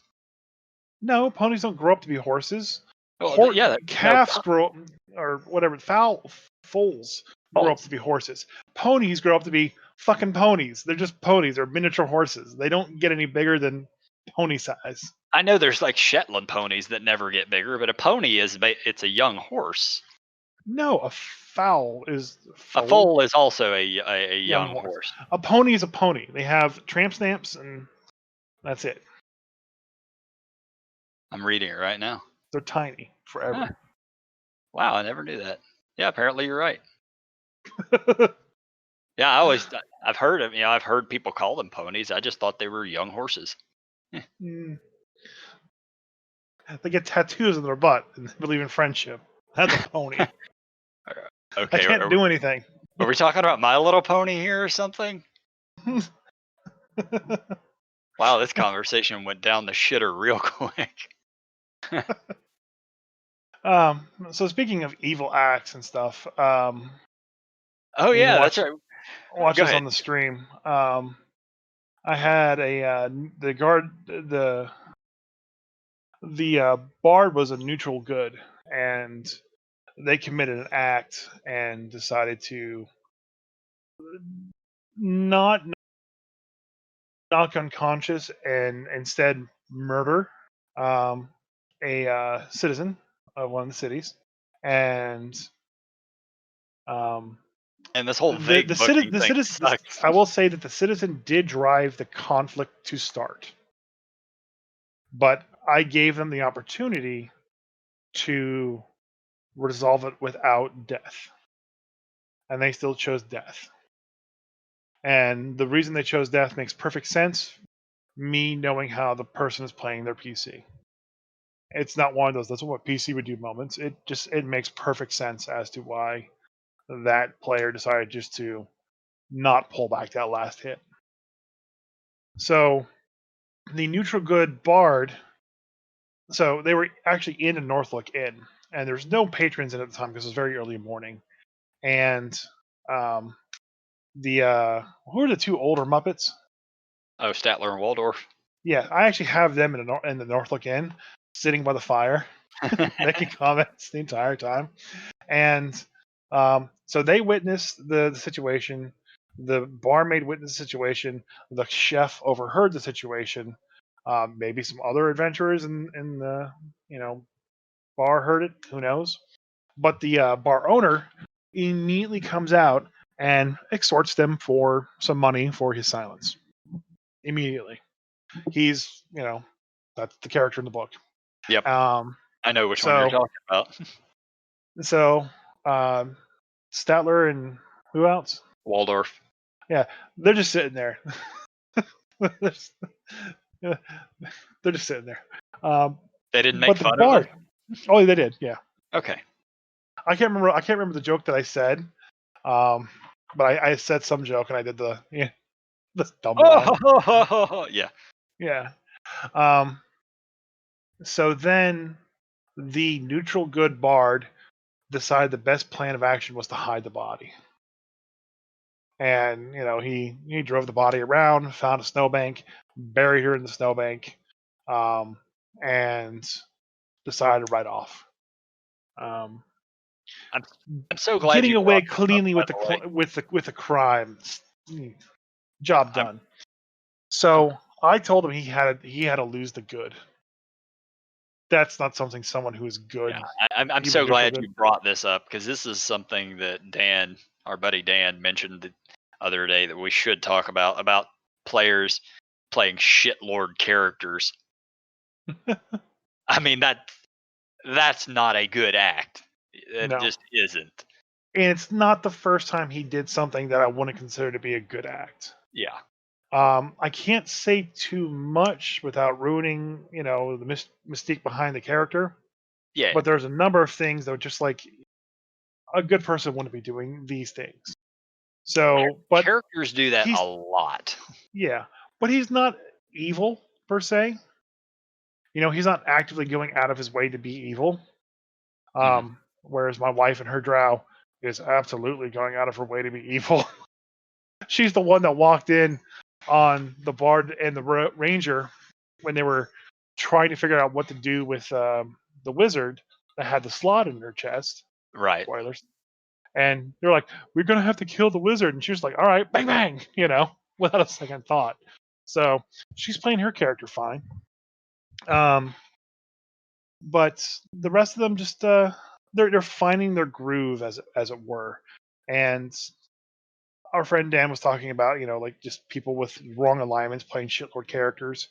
No, ponies don't grow up to be horses. Well, yeah, no, Calves grow, or whatever, foals grow up to foals. be horses. Ponies grow up to be fucking ponies. They're just ponies. They're miniature horses. They don't get any bigger than pony size. I know there's like Shetland ponies that never get bigger, but a pony it's a young horse. No, a foal is A foal, foal is also a young young horse. horse. A pony is a pony. They have tramp stamps and that's it. I'm reading it right now. They're tiny Huh. forever. Wow, I never knew that. Yeah, apparently you're right. Yeah, I've heard I've heard people call them ponies. I just thought they were young horses. Mm. They get tattoos on their butt and they believe in friendship. That's a pony. I Okay, can't do anything. are we talking about My Little Pony here or something? Wow, this conversation went down the shitter real quick. So speaking of evil acts and stuff, Oh you can yeah, that's right. watch Go this ahead. on the stream. I had the guard the bard was a neutral good, and they committed an act and decided to not knock unconscious and instead murder um, a citizen of one of the cities, and um, And this whole the vague citizen booking the thing citizen sucks. I will say that the citizen did drive the conflict to start, but I gave them the opportunity to resolve it without death, and they still chose death. And the reason they chose death makes perfect sense. Me knowing how the person is playing their PC, it's not one of those "that's what PC would do" moments. It makes perfect sense as to why that player decided just to not pull back that last hit. So the neutral good bard. So they were actually in a Northlook Inn, and there's no patrons in at the time because it was very early morning. And um, the who are the two older Muppets? Oh, Statler and Waldorf. Yeah, I actually have them in the Northlook Inn, sitting by the fire, making comments the entire time. And so they witnessed the situation. The barmaid witnessed the situation. The chef overheard the situation. Maybe some other adventurers in the bar heard it. Who knows? But the bar owner immediately comes out and extorts them for some money for his silence. Immediately, he's that's the character in the book. Yep, Um, I know which one you're so talking about. so um, Statler and who else? Waldorf. Yeah, they're just sitting there. they're, just, they're just sitting there. They didn't make But the fun of bard, them. oh, they did. Yeah, Okay. I can't remember. I can't remember the joke that I said. Um, but I said some joke and I did the dumb line. Oh, yeah. Yeah. So then the neutral good bard decided the best plan of action was to hide the body. And he drove the body around, found a snowbank, buried her in the snowbank, and decided to ride off. Um, I'm so glad Getting you brought away this up, cleanly by with the way. with the crime, job I'm, done. So I told him he had to lose the good. That's not something someone who is good, yeah, I'm even so neutral glad good. you brought this up because this is something that Dan, our buddy Dan, mentioned the other day that we should talk about players playing shitlord characters. I mean that's not a good act. It No, just isn't. and it's not the first time he did something that I wouldn't consider to be a good act. Yeah. I can't say too much without ruining, the mystique behind the character. Yeah. But there's a number of things that are just like a good person wouldn't be doing these things. So, but Characters do that a he's lot. yeah, but he's not evil per se. He's not actively going out of his way to be evil. Mhm. Whereas my wife and her drow is absolutely going out of her way to be evil. She's the one that walked in on the bard and the ranger when they were trying to figure out what to do with the wizard that had the slot in her chest. Right. Spoilers. And they're like, "We're gonna have to kill the wizard," and she was like, "All right, bang bang," without a second thought. So she's playing her character fine. But the rest of them just they're finding their groove as it were. And our friend Dan was talking about, like just people with wrong alignments playing shitlord characters.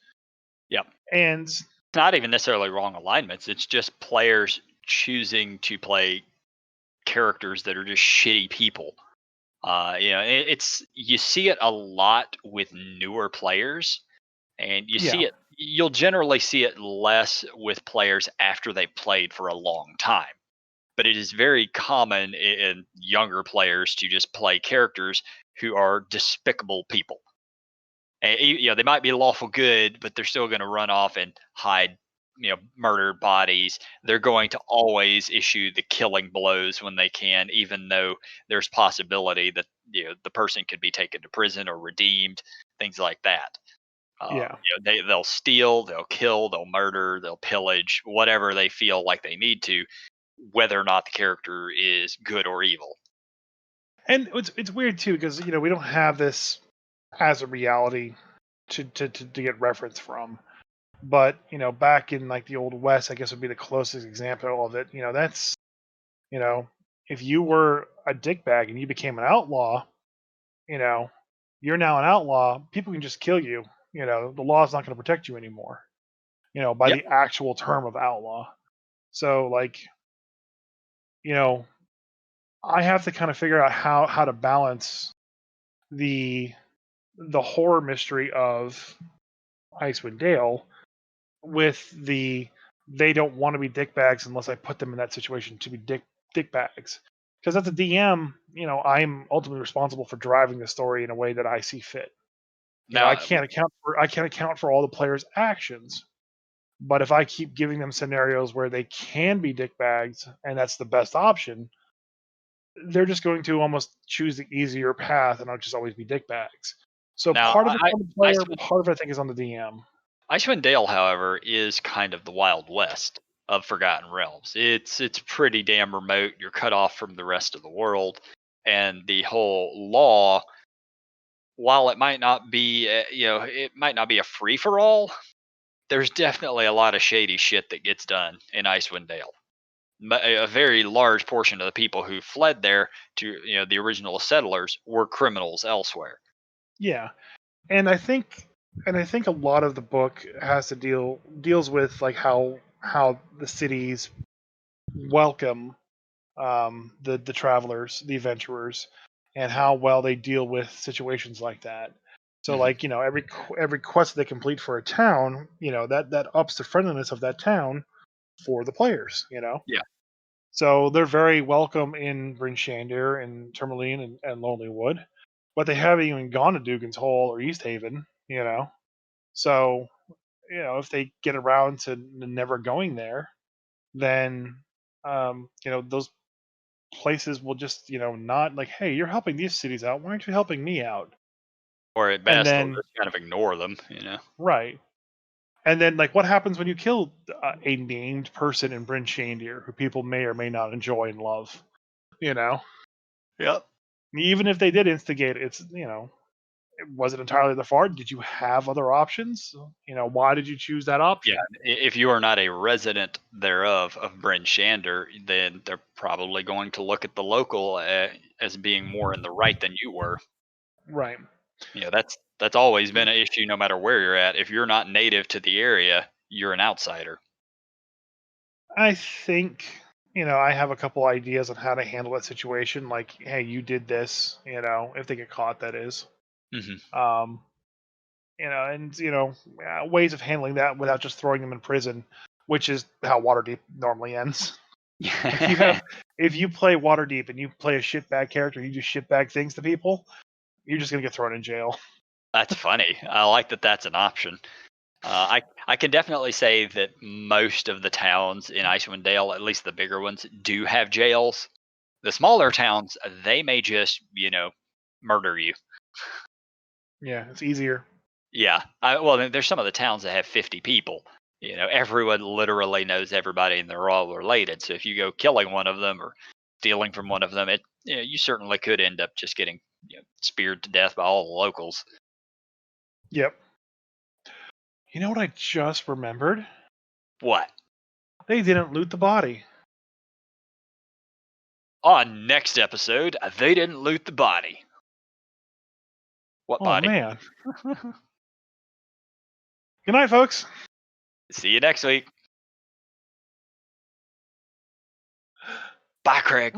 Yep. And Not even necessarily wrong alignments. It's just players choosing to play characters that are just shitty people. It's you see it a lot with newer players, and yeah, you'll generally see it less with players after they've played for a long time. But it is very common in younger players to just play characters who are despicable people. And, they might be lawful good, but they're still going to run off and hide, murder bodies. They're going to always issue the killing blows when they can, even though there's possibility that the person could be taken to prison or redeemed, things like that. yeah. They'll steal, they'll kill, they'll murder, they'll pillage, whatever they feel like they need to, whether or not the character is good or evil. And it's weird too because we don't have this as a reality to get reference from. But back in like the old West, I guess would be the closest example of it. That's you know, if you were a dickbag and you became an outlaw, you know, you're now an outlaw. People can just kill you. The law's not going to protect you anymore. by Yep. the actual term of outlaw. So like, you know, I have to kind of figure out how to balance the the horror mystery of Icewind Dale with they don't want to be dickbags unless I put them in that situation to be dickbags. Because as a DM, I'm ultimately responsible for driving the story in a way that I see fit. I Now, can't account for all the players' actions. But if I keep giving them scenarios where they can be dickbags and that's the best option, they're just going to almost choose the easier path and I'll just always be dickbags. So now, part of it's on the player, Icewind, part of it I think is on the DM. Icewind Dale, however, is kind of the Wild West of Forgotten Realms. It's pretty damn remote. You're cut off from the rest of the world, and the whole law, while it might not be, it might not be a free for all. There's definitely a lot of shady shit that gets done in Icewind Dale. A very large portion of the people who fled there to the original settlers were criminals elsewhere. Yeah. And I think a lot of the book has to deals with like how the cities welcome the travelers, the adventurers, and how well they deal with situations like that. So Hmm. like every quest they complete for a town, that ups the friendliness of that town for the players. Yeah. So they're very welcome in Bryn Shandir and Tourmaline and Lonely Wood, but they haven't even gone to Dugan's Hole or East Haven. So if they get around to never going there, then those places will just not like, hey, you're helping these cities out, why aren't you helping me out? Or at And best, they'll then just kind of ignore them. right, and then like what happens when you kill a named person in Bryn Shandir who people may or may not enjoy and love? you know Yep. Even if they did instigate it, it's was it entirely the fault? Did you have other options? Why did you choose that Yeah. option? If you are not a resident thereof of Bryn Shander, then they're probably going to look at the local as being more in the right than you were. Right. That's always been an issue, no matter where you're at. If you're not native to the area, you're an outsider. I think I have a couple ideas on how to handle that situation. Like, hey, you did this. If they get caught, that is. Hmm. Um, and ways of handling that without just throwing them in prison, which is how Waterdeep normally ends. If you have, if you play Waterdeep and you play a shitbag character, you do shitbag things to people, you're just gonna get thrown in jail. That's funny. I like that. That's an option. I can definitely say that most of the towns in Icewind Dale, at least the bigger ones, do have jails. The smaller towns, they may just murder you. Yeah, it's easier. Yeah. Well, there's some of the towns that have 50 people. Everyone literally knows everybody, and they're all related. So if you go killing one of them or stealing from one of them, you certainly could end up just getting speared to death by all the locals. Yep. You know what I just remembered? What? They didn't loot the body. On next episode, they didn't loot the body. What Oh body? man. Good night, folks. See you next week. Bye, Craig.